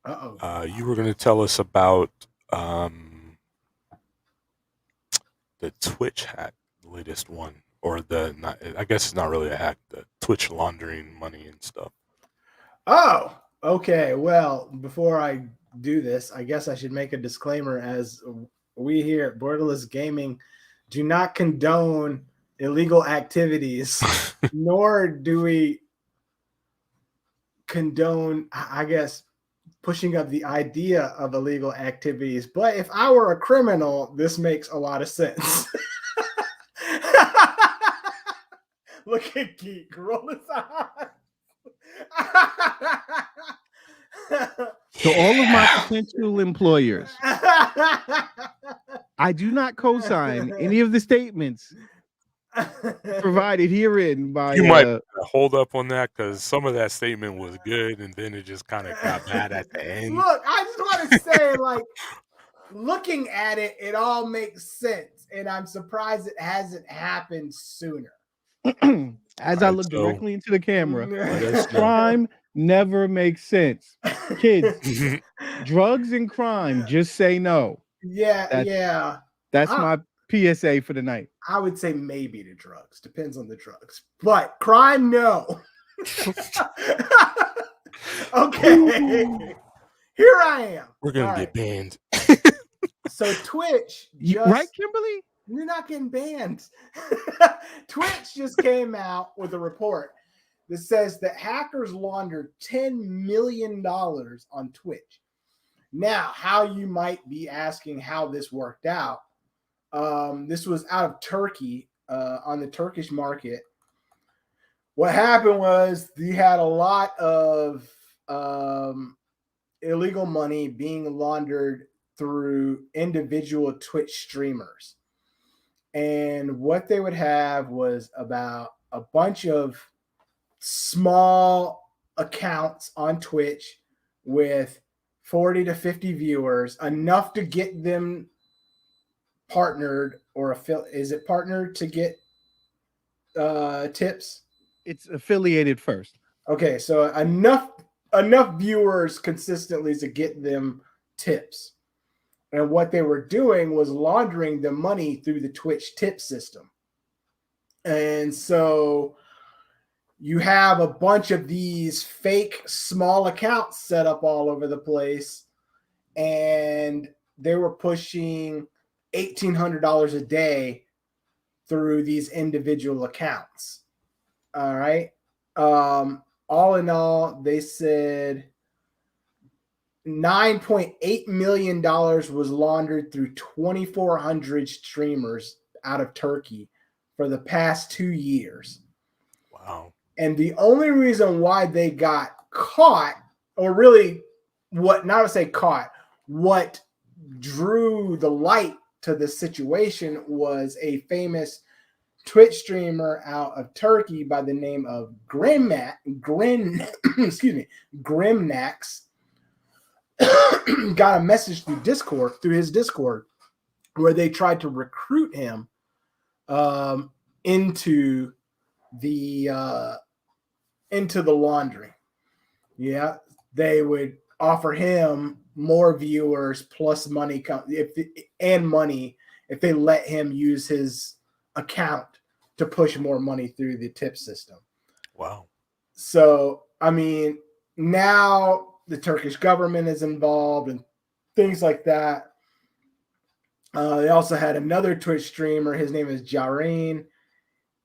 Uh-oh. You were going to tell us about the Twitch hack, the latest one, or I guess it's not really a hack, the Twitch laundering money and stuff. Oh, okay. Well, before I do this, I guess I should make a disclaimer, as we here at Borderless Gaming do not condone illegal activities, nor do we condone, I guess, pushing up the idea of illegal activities. But if I were a criminal, this makes a lot of sense. Look at Geek, roll his eyes. To all of my potential employers, I do not co-sign any of the statements provided herein by. You might hold up on that because some of that statement was good, and then it just kind of got bad at the end. Look, I just want to say, like, looking at it, it all makes sense, and I'm surprised it hasn't happened sooner. As I look directly into the camera, crime never makes sense. Kids, drugs and crime, just say no. Yeah. That's my PSA for the night. I would say maybe to drugs. Depends on the drugs. But crime, no. Okay. Here I am. We're going to get banned. So Twitch right, Kimberly? You're not getting banned. Twitch just came out with a report that says that hackers laundered $10 million on Twitch. Now, how you might be asking how this worked out. This was out of Turkey, on the Turkish market. What happened was you had a lot of illegal money being laundered through individual Twitch streamers. And what they would have was about a bunch of small accounts on Twitch with 40 to 50 viewers, enough to get them partnered, or is it partnered to get tips? It's affiliated first. Okay, so enough viewers consistently to get them tips. And what they were doing was laundering the money through the Twitch tip system. And so you have a bunch of these fake small accounts set up all over the place, and they were pushing $1,800 a day through these individual accounts. All right. All in all, they said $9.8 million was laundered through 2,400 streamers out of Turkey for the past 2 years. Wow. And the only reason why they got caught, or really what drew the light to the situation, was a famous Twitch streamer out of Turkey by the name of Grimnax. Got a message through his Discord, where they tried to recruit him into the laundry. Yeah, they would offer him more viewers plus money if they let him use his account to push more money through the tip system. Wow. So, I mean, now the Turkish government is involved and things like that. They also had another Twitch streamer. His name is Jareen.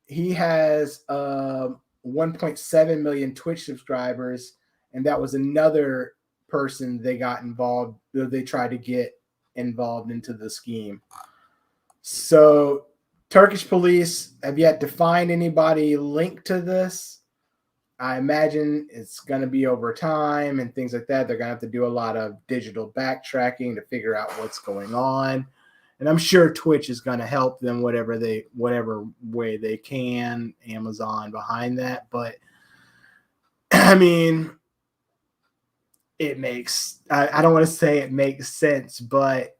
He has 1.7 million Twitch subscribers, and that was another person they got involved. They tried to get involved into the scheme. So Turkish police have yet to find anybody linked to this. I imagine it's going to be over time and things like that. They're going to have to do a lot of digital backtracking to figure out what's going on. And I'm sure Twitch is going to help them whatever way they can, Amazon behind that. But I mean, it makes, I don't want to say it makes sense, but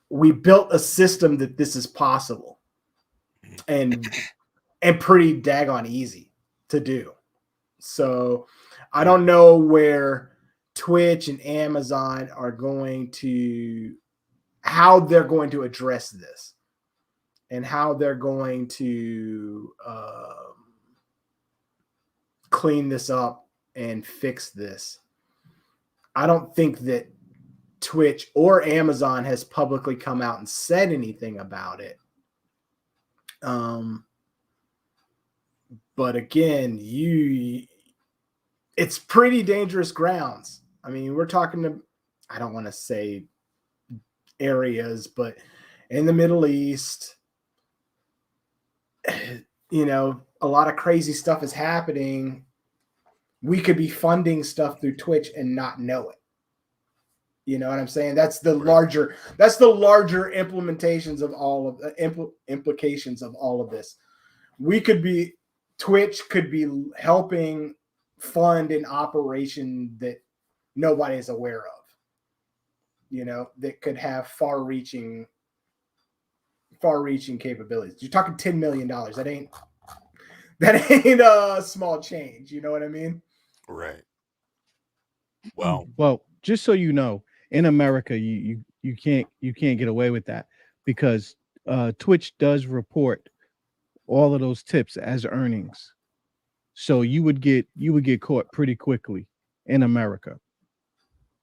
we built a system that this is possible and pretty daggone easy to do. So I don't know where Twitch and Amazon are going to, how they're going to address this and how they're going to clean this up and fix this. I don't think that Twitch or Amazon has publicly come out and said anything about it. But again, it's pretty dangerous grounds. I mean, we're talking to, I don't want to say areas, but in the Middle East, you know, a lot of crazy stuff is happening. We could be funding stuff through Twitch and not know it. You know what I'm saying? That's the larger implementations of all of the implications of all of this. Twitch could be helping fund an operation that nobody is aware of, you know, that could have far-reaching capabilities. You're talking $10 million. That ain't a small change. You know what I mean? Right. Well, just so you know, in America, you can't get away with that because Twitch does report all of those tips as earnings. So you would get caught pretty quickly in America.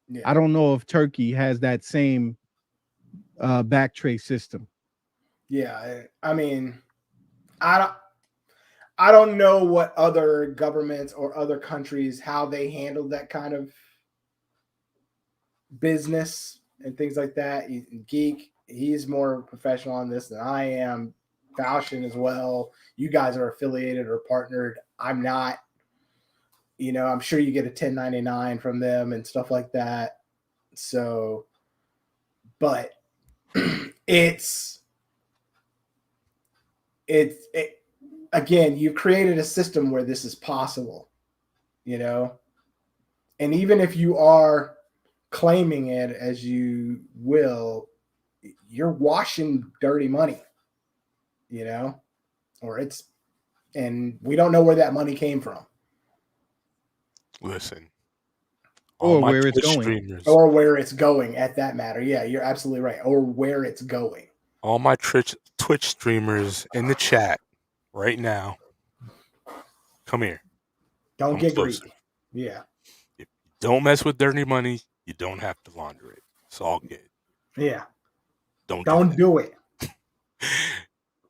Yeah. I don't know if Turkey has that same backtrace system. Yeah, I mean, I don't know what other governments or other countries, how they handle that kind of business and things like that. Geek, he's more professional on this than I am. Falchion as well. You guys are affiliated or partnered. I'm not. You know, I'm sure you get a 1099 from them and stuff like that. So, but it's again, you created a system where this is possible, you know, and even if you are claiming it as you will, you're washing dirty money, you know, and we don't know where that money came from. Listen, or where it's going, streamers, or where it's going at that matter. Yeah, you're absolutely right. Or where it's going. All my Twitch streamers in the chat right now, come here. Don't get greedy. Yeah. If you don't mess with dirty money, you don't have to launder it. It's all good. Yeah. Don't do it.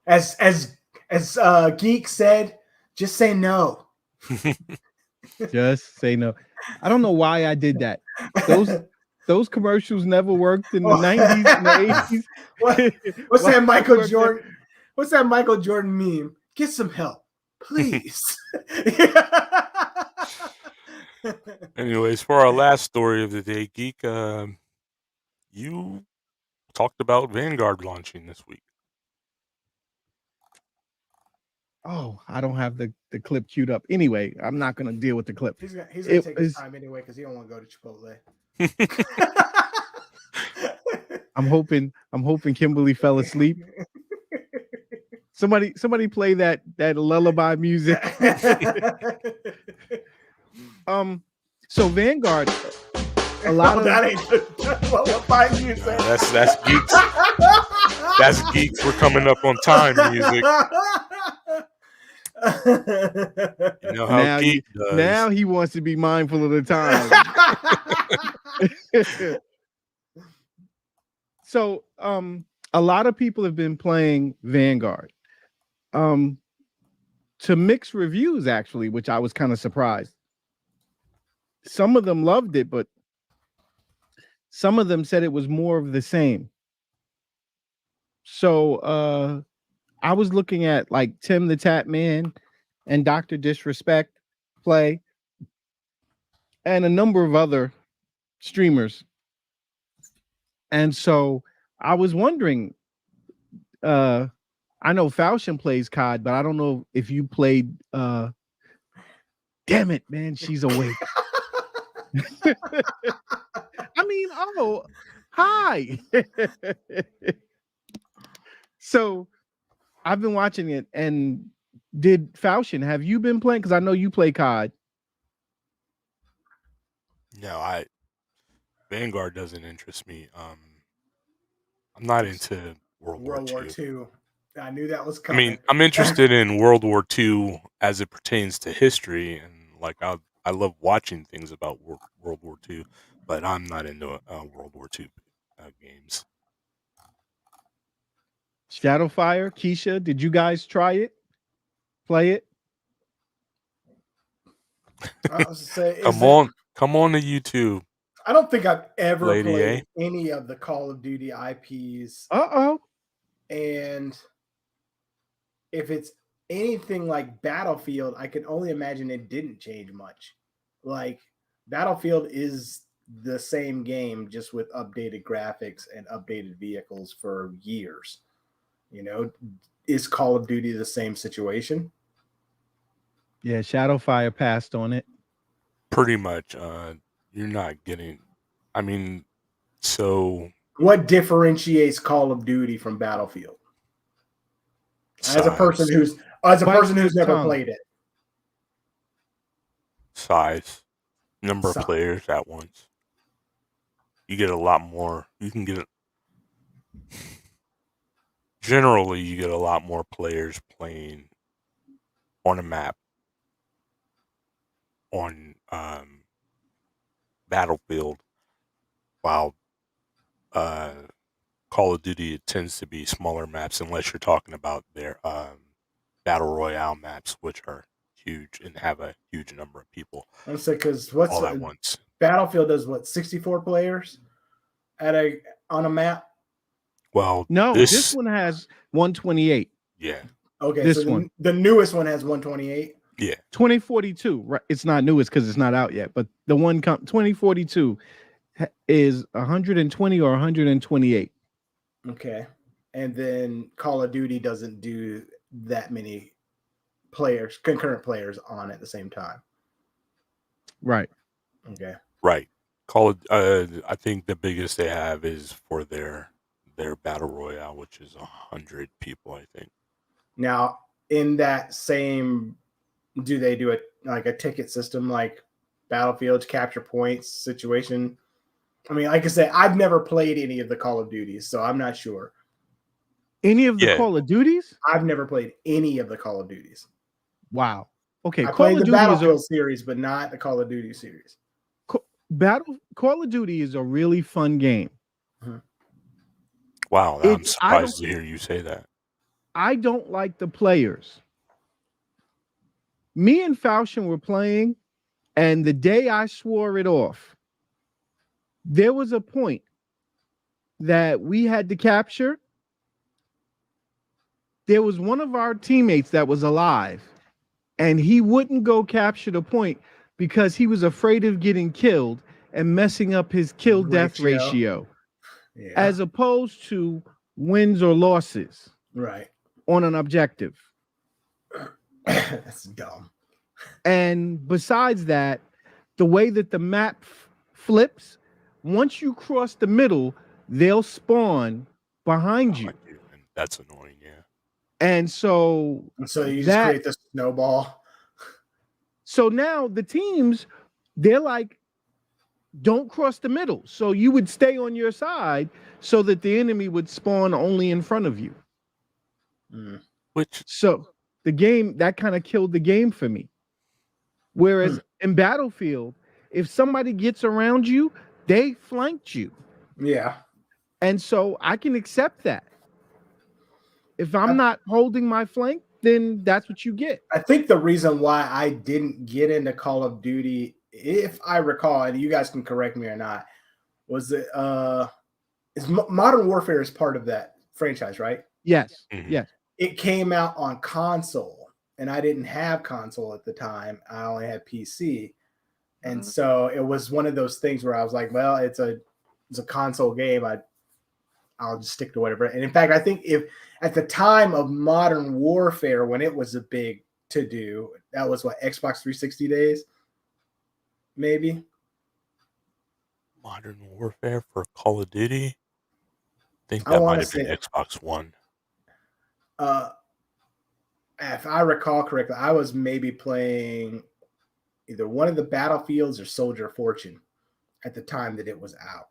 As Geek said, just say no. Just say no. I don't know why I did that. Those commercials never worked in the 90s and the 80s. What's that Michael Jordan? What's that Michael Jordan meme? Get some help, please. Anyways, for our last story of the day, Geek, you talked about Vanguard launching this week. Oh, I don't have the clip queued up. Anyway, I'm not going to deal with the clip. He's gonna take his time anyway because he don't want to go to Chipotle. I'm hoping Kimberly fell asleep. Somebody play that lullaby music. So Vanguard a lot of that ain't what fight you No, said. that's geeks. That's geeks. We're coming up on time music. You know how geek does. now he wants to be mindful of the time. So a lot of people have been playing Vanguard. To mixed reviews, actually, which I was kind of surprised. Some of them loved it, but some of them said it was more of the same. So I was looking at like Tim the Tap Man and Dr. Disrespect play, and a number of other streamers. And so I was wondering, I know Falchion plays COD, but I don't know if you played damn it, man, she's awake. I mean, oh, hi. So I've been watching it, and did Falchion, have you been playing? Because I know you play COD. No, Vanguard doesn't interest me. I'm not into World War II. I knew that was I coming. mean, I'm interested in World War II as it pertains to history, and like I love watching things about World War II, but I'm not into World War II games. Shadowfire, Keisha, did you guys try it? Play it? I was to say, Come on to YouTube. I don't think I've ever Lady played any of the Call of Duty IPs. And if it's anything like Battlefield, I can only imagine it didn't change much. Like, Battlefield is the same game, just with updated graphics and updated vehicles for years. You know, is Call of Duty the same situation? Yeah, Shadowfire passed on it. Pretty much. You're not getting. I mean, so what differentiates Call of Duty from Battlefield? As a person who's never played it. Size, number of players at once. You get a lot more. You can get generally you get a lot more players playing on a map on Battlefield, while Call of Duty, it tends to be smaller maps unless you're talking about their battle royale maps, which are huge and have a huge number of people. I'm saying, because all at once. Battlefield does 64 players on a map? Well, no, this one has 128. Yeah. Okay, this so one, the newest one has 128. Yeah. 2042. Right, it's not newest because it's not out yet, but the one 2042 is 120 or 128. Okay, and then Call of Duty doesn't do that many concurrent players on at the same time. Right. Okay. Right. I think the biggest they have is for their battle royale, which is 100 people, I think. Now, in that same, do they do a ticket system like Battlefield, capture points situation? I mean, like I said, I've never played any of the Call of Duties, so I'm not sure. Any of the Call of Duties? I've never played any of the Call of Duties. Wow. Okay. I played the Battlefield series, but not the Call of Duty series. Call of Duty is a really fun game. Mm-hmm. Wow, I'm surprised to hear you say that. I don't like the players. Me and Falchion were playing, and the day I swore it off, there was a point that we had to capture. There was one of our teammates that was alive, and he wouldn't go capture the point because he was afraid of getting killed and messing up his kill-death ratio, as opposed to wins or losses on an objective. That's dumb. And besides that, the way that the map flips, once you cross the middle, they'll spawn behind you. That's annoying, yeah. And so you just create this snowball. So now the teams, they're like, don't cross the middle. So you would stay on your side so that the enemy would spawn only in front of you. Which So the game that kind of killed the game for me. Whereas in Battlefield, if somebody gets around you, they flanked you. Yeah. And so I can accept that. If I'm not holding my flank, then that's what you get. I think the reason why I didn't get into Call of Duty, if I recall, and you guys can correct me or not, was that Modern Warfare is part of that franchise, right? Yes. Mhm. Yes. It came out on console, and I didn't have console at the time. I only had PC. And so it was one of those things where I was like, well, it's a console game. I'll just stick to whatever. And in fact, I think if at the time of Modern Warfare, when it was a big to do, that was what, Xbox 360 days, maybe. Modern Warfare for Call of Duty. I think I that wanna might have been say- Xbox One. If I recall correctly, I was maybe playing either one of the Battlefields or Soldier of Fortune at the time that it was out.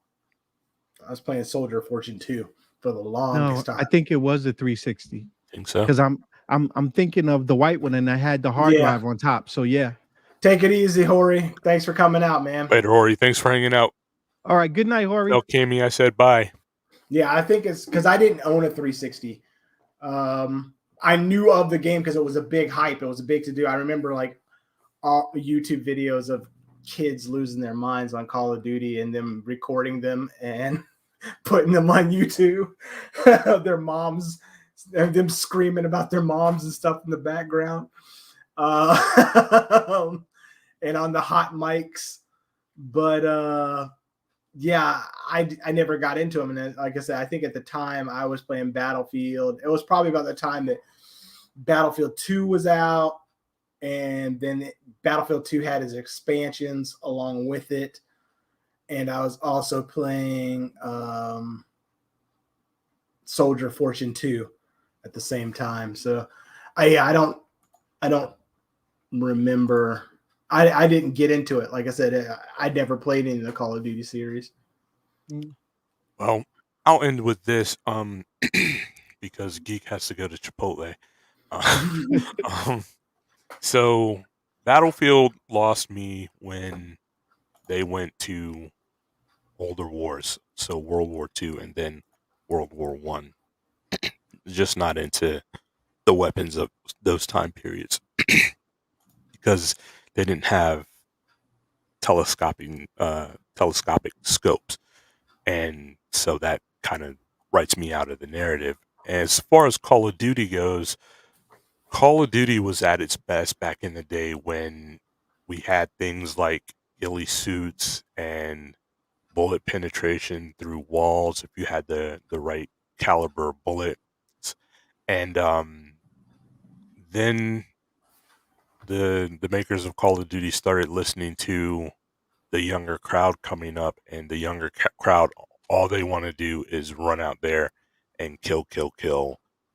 I was playing Soldier of Fortune 2 for the longest time. I think it was a 360. Think so? Because I'm thinking of the white one and I had the hard drive on top. So yeah. Take it easy, Hori. Thanks for coming out, man. Later, Hori. Thanks for hanging out. All right. Good night, Hori. Tell Cammy I said bye. Yeah, I think it's because I didn't own a 360. I knew of the game because it was a big hype. It was a big to do. I remember like all YouTube videos of kids losing their minds on Call of Duty and them recording them and putting them on YouTube. Their moms, them screaming about their moms and stuff in the background. And on the hot mics. But yeah, I never got into them. And like I said, I think at the time I was playing Battlefield. It was probably about the time that Battlefield 2 was out. And then Battlefield 2 had its expansions along with it. And I was also playing Soldier of Fortune 2 at the same time. So I don't remember. I didn't get into it. Like I said, I never played any of the Call of Duty series. Well, I'll end with this because Geek has to go to Chipotle. So Battlefield lost me when they went to older wars, so World War II and then World War One. Just not into the weapons of those time periods because they didn't have telescopic scopes, and so that kind of writes me out of the narrative. As far as Call of Duty goes, Call of Duty was at its best back in the day when we had things like ghillie suits and bullet penetration through walls if you had the right caliber bullets. And then the makers of Call of Duty started listening to the younger crowd coming up, and the younger crowd, all they want to do is run out there and kill.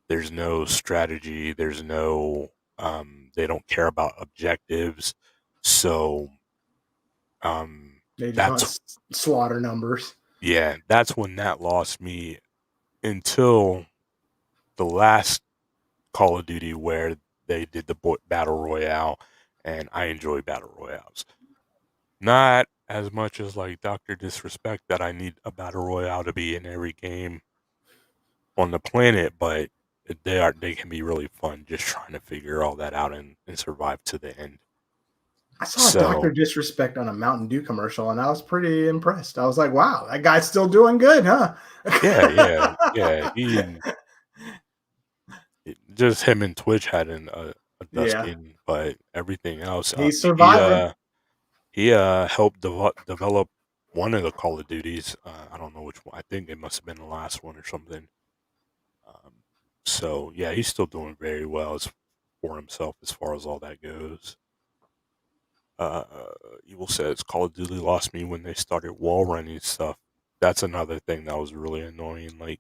There's no strategy. There's no, they don't care about objectives. So, They just want slaughter numbers. Yeah, that's when that lost me until the last Call of Duty where they did the Battle Royale, and I enjoy Battle Royales. Not as much as like Dr. Disrespect that I need a Battle Royale to be in every game on the planet, but they can be really fun just trying to figure all that out and survive to the end. I saw Dr. Disrespect on a Mountain Dew commercial, and I was pretty impressed. I was like, wow, that guy's still doing good, huh? Yeah. Just him and Twitch had a dusting, but everything else, he's surviving. He helped develop one of the Call of Duties. I don't know which one. I think it must have been the last one or something. So yeah, he's still doing very well for himself as far as all that goes. Evil says Call of Duty lost me when they started wall running stuff. That's another thing that was really annoying. Like,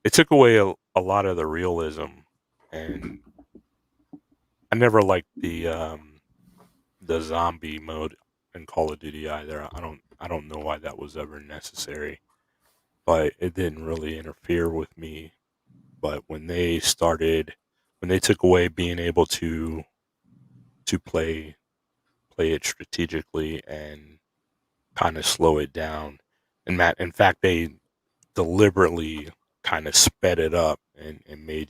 it took away a lot of the realism, and I never liked the zombie mode in Call of Duty either. I don't know why that was ever necessary, but it didn't really interfere with me. But when they took away being able to play it strategically and kind of slow it down, and in fact, they deliberately kind of sped it up and made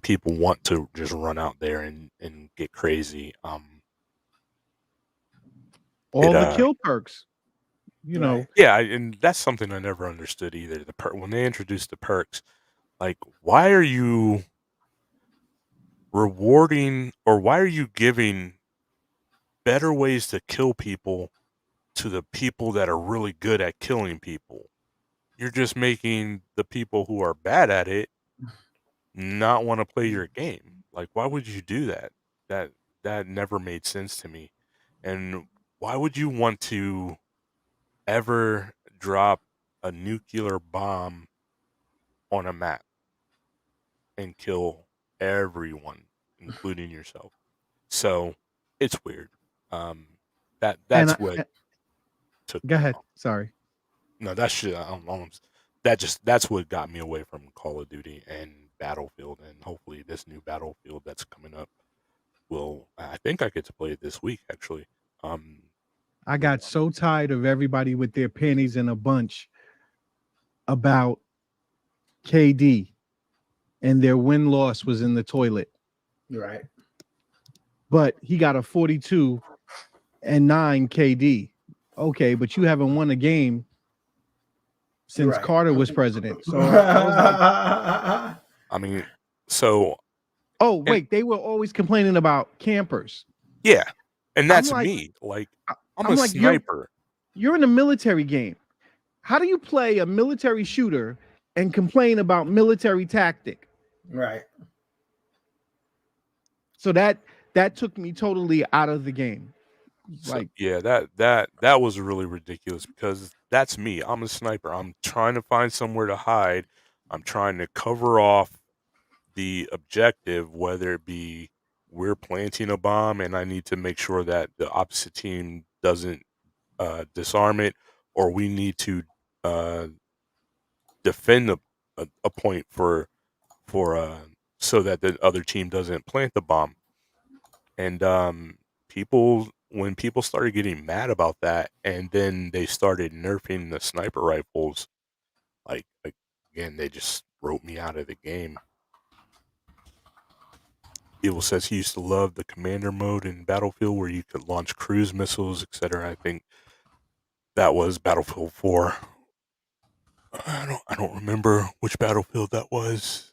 people want to just run out there and get crazy. All the kill perks, Right. Yeah, and that's something I never understood either. When they introduced the perks, like, why are you rewarding or why are you giving better ways to kill people to the people that are really good at killing people? You're just making the people who are bad at it not want to play your game. Like, why would you do that? That that never made sense to me. And why would you want to ever drop a nuclear bomb on a map and kill everyone, including yourself? So it's weird. Um, and that's what took go me ahead. off. Sorry. No, that's what got me away from Call of Duty and Battlefield, and hopefully this new Battlefield that's coming up will. I think I get to play it this week actually. Um, I will, got so tired of everybody with their panties in a bunch about KD and their win loss was in the toilet. Right. But he got a 42 and 9 KD. Okay, but you haven't won a game since Right. Carter was president. So I was like, I mean, so oh, and wait, they were always complaining about campers. yeah, and I'm that's like, me. Like, I'm I'm a like, sniper. you're in a military game. How do you play a military shooter and complain about military tactic? Right. So that took me totally out of the game. So Like, yeah, that was really ridiculous because that's me. I'm a sniper. I'm trying to find somewhere to hide. I'm trying to cover off the objective, whether it be we're planting a bomb and I need to make sure that the opposite team doesn't disarm it, or we need to uh, defend a point for so that the other team doesn't plant the bomb. And when people started getting mad about that, and then they started nerfing the sniper rifles, like again, they just wrote me out of the game. Evil says he used to love the commander mode in Battlefield where you could launch cruise missiles, etc. I think that was Battlefield 4. I don't remember which Battlefield that was.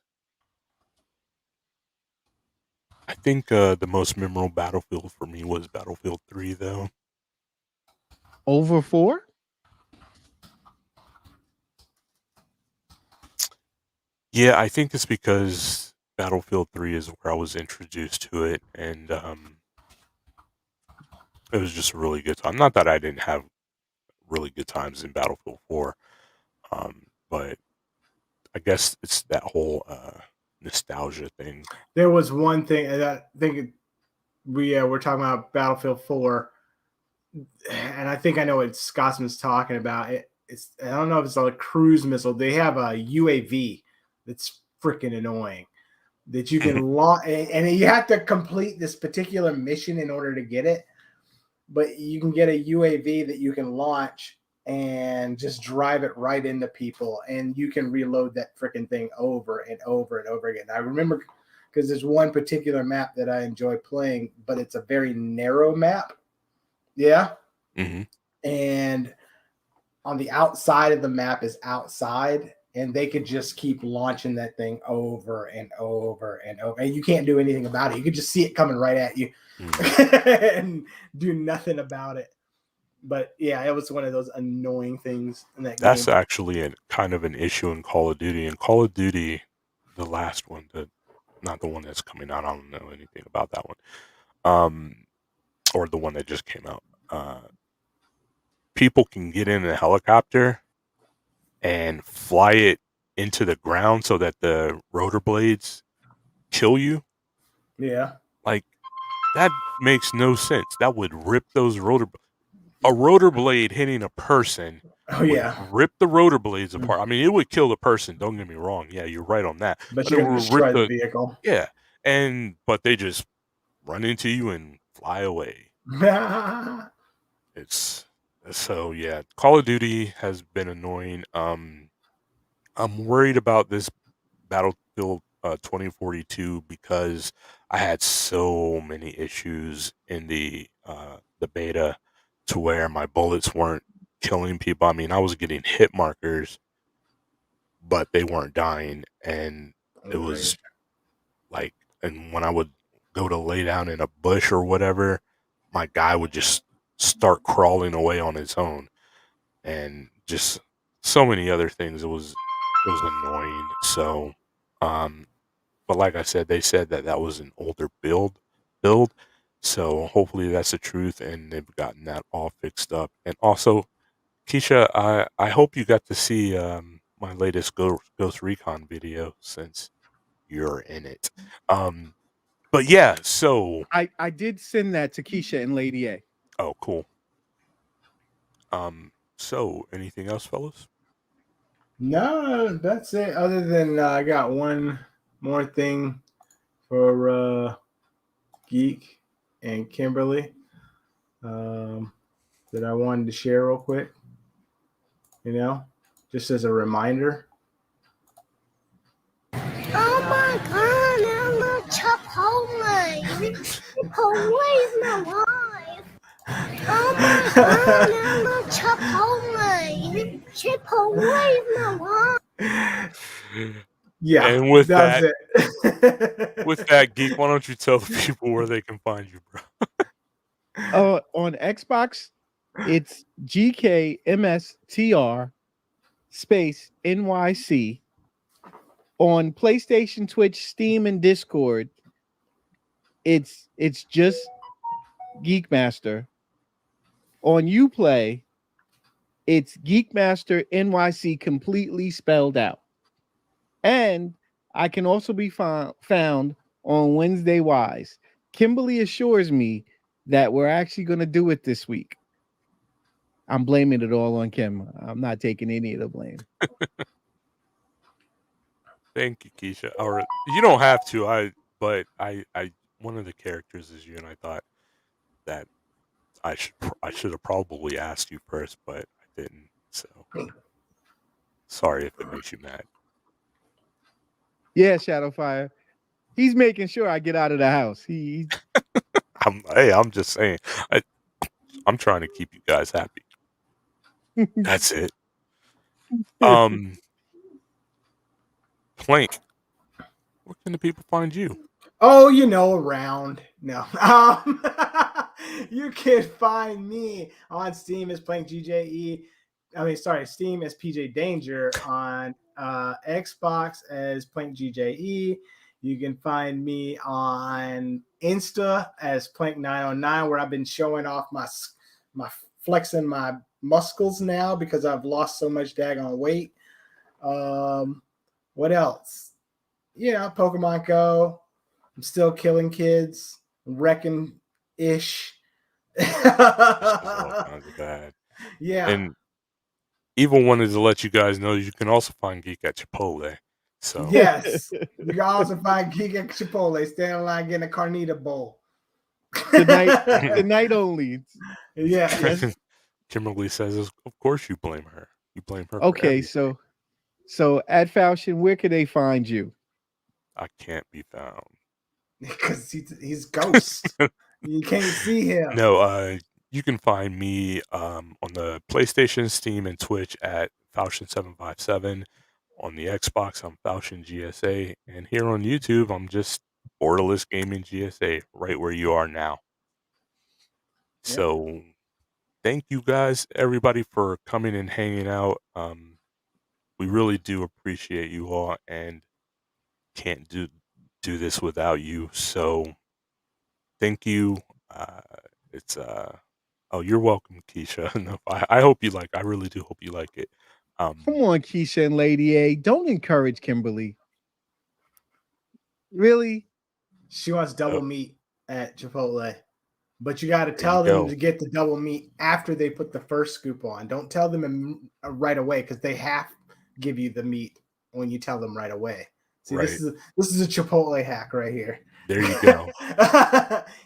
I think the most memorable Battlefield for me was Battlefield 3 though. over 4? Yeah, I think it's because Battlefield 3 is where I was introduced to it, and it was just a really good time. Not that I didn't have really good times in Battlefield 4, but I guess it's that whole nostalgia thing. There was one thing that I think we're talking about Battlefield 4, and I think I know what Scotsman's talking about. It's I don't know if it's a cruise missile. They have a UAV that's freaking annoying that you can launch, and you have to complete this particular mission in order to get it. But you can get a UAV that you can launch and just drive it right into people, and you can reload that freaking thing over and over and over again. I remember because there's one particular map that I enjoy playing, but it's a very narrow map. Yeah. Mm-hmm. And on the outside of the map is outside, and they could just keep launching that thing over and over and over. And you can't do anything about it. You could just see it coming right at you and do nothing about it. But yeah, it was one of those annoying things in that That's game. actually kind of an issue in Call of Duty. In Call of Duty, the last one, not the one that's coming out. I don't know anything about that one. Or the one that just came out. People can get in a helicopter and fly it into the ground so that the rotor blades kill you. Yeah. Like, That makes no sense. That would rip those a rotor blade hitting a person Oh would yeah, rip the rotor blades apart. I mean, it would kill the person. Don't get me wrong. Yeah, you're right on that. but But it you're gonna would rip destroy the the vehicle. but they just run into you and fly away. It's so yeah. Call of Duty has been annoying. I'm worried about this Battlefield 2042 because I had so many issues in the beta to where my bullets weren't killing people. I mean, I was getting hit markers, but they weren't dying, and it Right. was like, and when I would go to lay down in a bush or whatever, my guy would just start crawling away on his own, and just so many other things. It was annoying. So, um, but like I said, they said that that was an older build. So hopefully that's the truth, and they've gotten that all fixed up. And also, Keisha, I hope you got to see my latest Ghost Recon video since you're in it. Um, but yeah, so I did send that to Keisha and Lady A. oh cool. So anything else, fellas? No, that's it. Other than I got one more thing for Geek and Kimberly that I wanted to share real quick. You know, just as a reminder. Oh my god, I love Chipotle. Chipotle is my life. Oh my god, I love Chipotle. Chipotle is my life. Yeah, And with that's that, it. Geek, why don't you tell the people where they can find you, bro? On Xbox, it's GKMSTR space NYC. On PlayStation, Twitch, Steam, and Discord, it's just Geekmaster. On Uplay, it's Geekmaster NYC completely spelled out. And I can also be found on Wednesday Wise. Kimberly assures me that we're actually going to do it this week. I'm blaming it all on Kim. I'm not taking any of the blame. Thank you, Keisha. Or you don't have to. But I one of the characters is you, and I thought that I should have probably asked you first, but I didn't. So sorry if it makes you mad. Yeah, Shadowfire. He's making sure I get out of the house. I'm just saying. I'm trying to keep you guys happy. That's it. Plank, where can the people find you? Oh, around. No. You can find me on Steam as playing GJE. Steam as PJ Danger, on Xbox as Plank GJE. You can find me on Insta as Plank909, where I've been showing off my flexing my muscles now because I've lost so much daggone weight. What else? Pokemon Go. I'm still killing kids, wrecking ish. All kinds of bad. Yeah. And even wanted to let you guys know you can also find Geek at Chipotle. So Yes. You can also find Geek at Chipotle. Stand in line getting a carnita bowl. Tonight only. Yeah. Kimberly says, of course you blame her. You blame her. Okay, so at Falchion, where can they find you? I can't be found. Because he's ghost. You can't see him. No, you can find me on the PlayStation, Steam, and Twitch at Falchion757. On the Xbox, I'm Falchion GSA. And here on YouTube, I'm just Borderless Gaming GSA, right where you are now. Yep. So thank you guys, everybody, for coming and hanging out. We really do appreciate you all and can't do this without you. So thank you. It's oh, you're welcome, Keisha. No, I hope you like. I really do hope you like it. Come on, Keisha and Lady A. Don't encourage Kimberly. Really? She wants double meat. at Chipotle. But you got to There tell you them go. to get the double meat after they put the first scoop on. Don't tell them right away because they have to give you the meat when you tell them right away. See, Right. this is a Chipotle hack right here. There you go.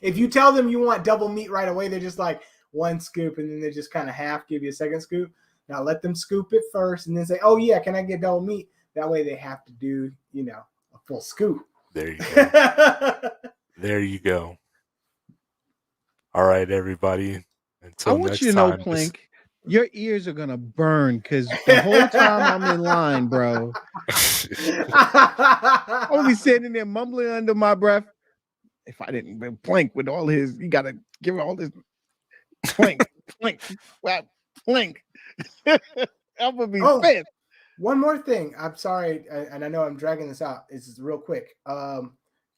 If you tell them you want double meat right away, they're just like one scoop and then they just kind of half give you a second scoop. Now let them scoop it first and then say, "Oh yeah, can I get double meat?" That way they have to do, a full scoop. There you go. There you go. All right, everybody. I Until want next you to know, time. Plink, your ears are gonna burn because the whole time I'm in line, bro, I'll be sitting there mumbling under my breath. If I didn't Plink with all his, you gotta give all this Plink, well, Plink. I'm gonna be pissed. One more thing. I'm sorry, and I know I'm dragging this out. It's real quick.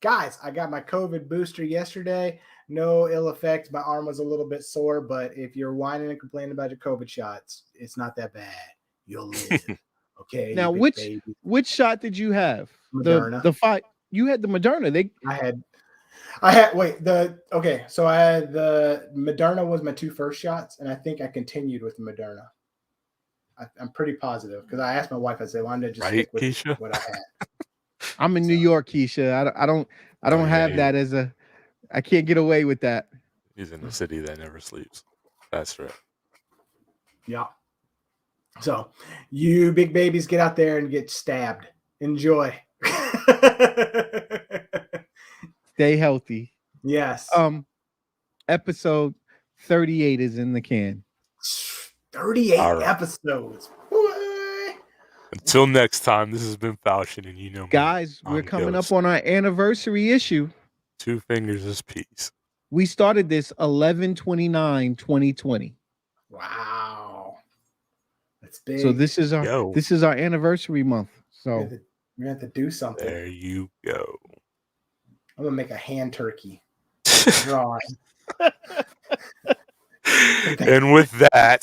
Guys, I got my COVID booster yesterday. No ill effects. My arm was a little bit sore, but if you're whining and complaining about your COVID shots, it's not that bad. You'll live. Okay. Now, which shot did you have? Moderna. The fight. You had the Moderna. So I had the Moderna was my 2 first shots, and I think I continued with Moderna. I'm pretty positive because I asked my wife. I said, "Why don't I just stick with Keisha? what I had?" I'm in New York, Keisha. I don't have that as a. I can't get away with that. He's in the city that never sleeps. That's right. Yeah. So, you big babies, get out there and get stabbed. Enjoy. Stay healthy. Yes. Episode 38 is in the can. 38 All right. episodes. Until next time, this has been Falchion, and you know me. Guys, we're coming up on our anniversary issue. 2 fingers is peace. We started this 11/29/2020. Wow. That's big. So this is our anniversary month. So we're gonna have to do something. There you go. I'm gonna make a hand turkey drawing. And with that.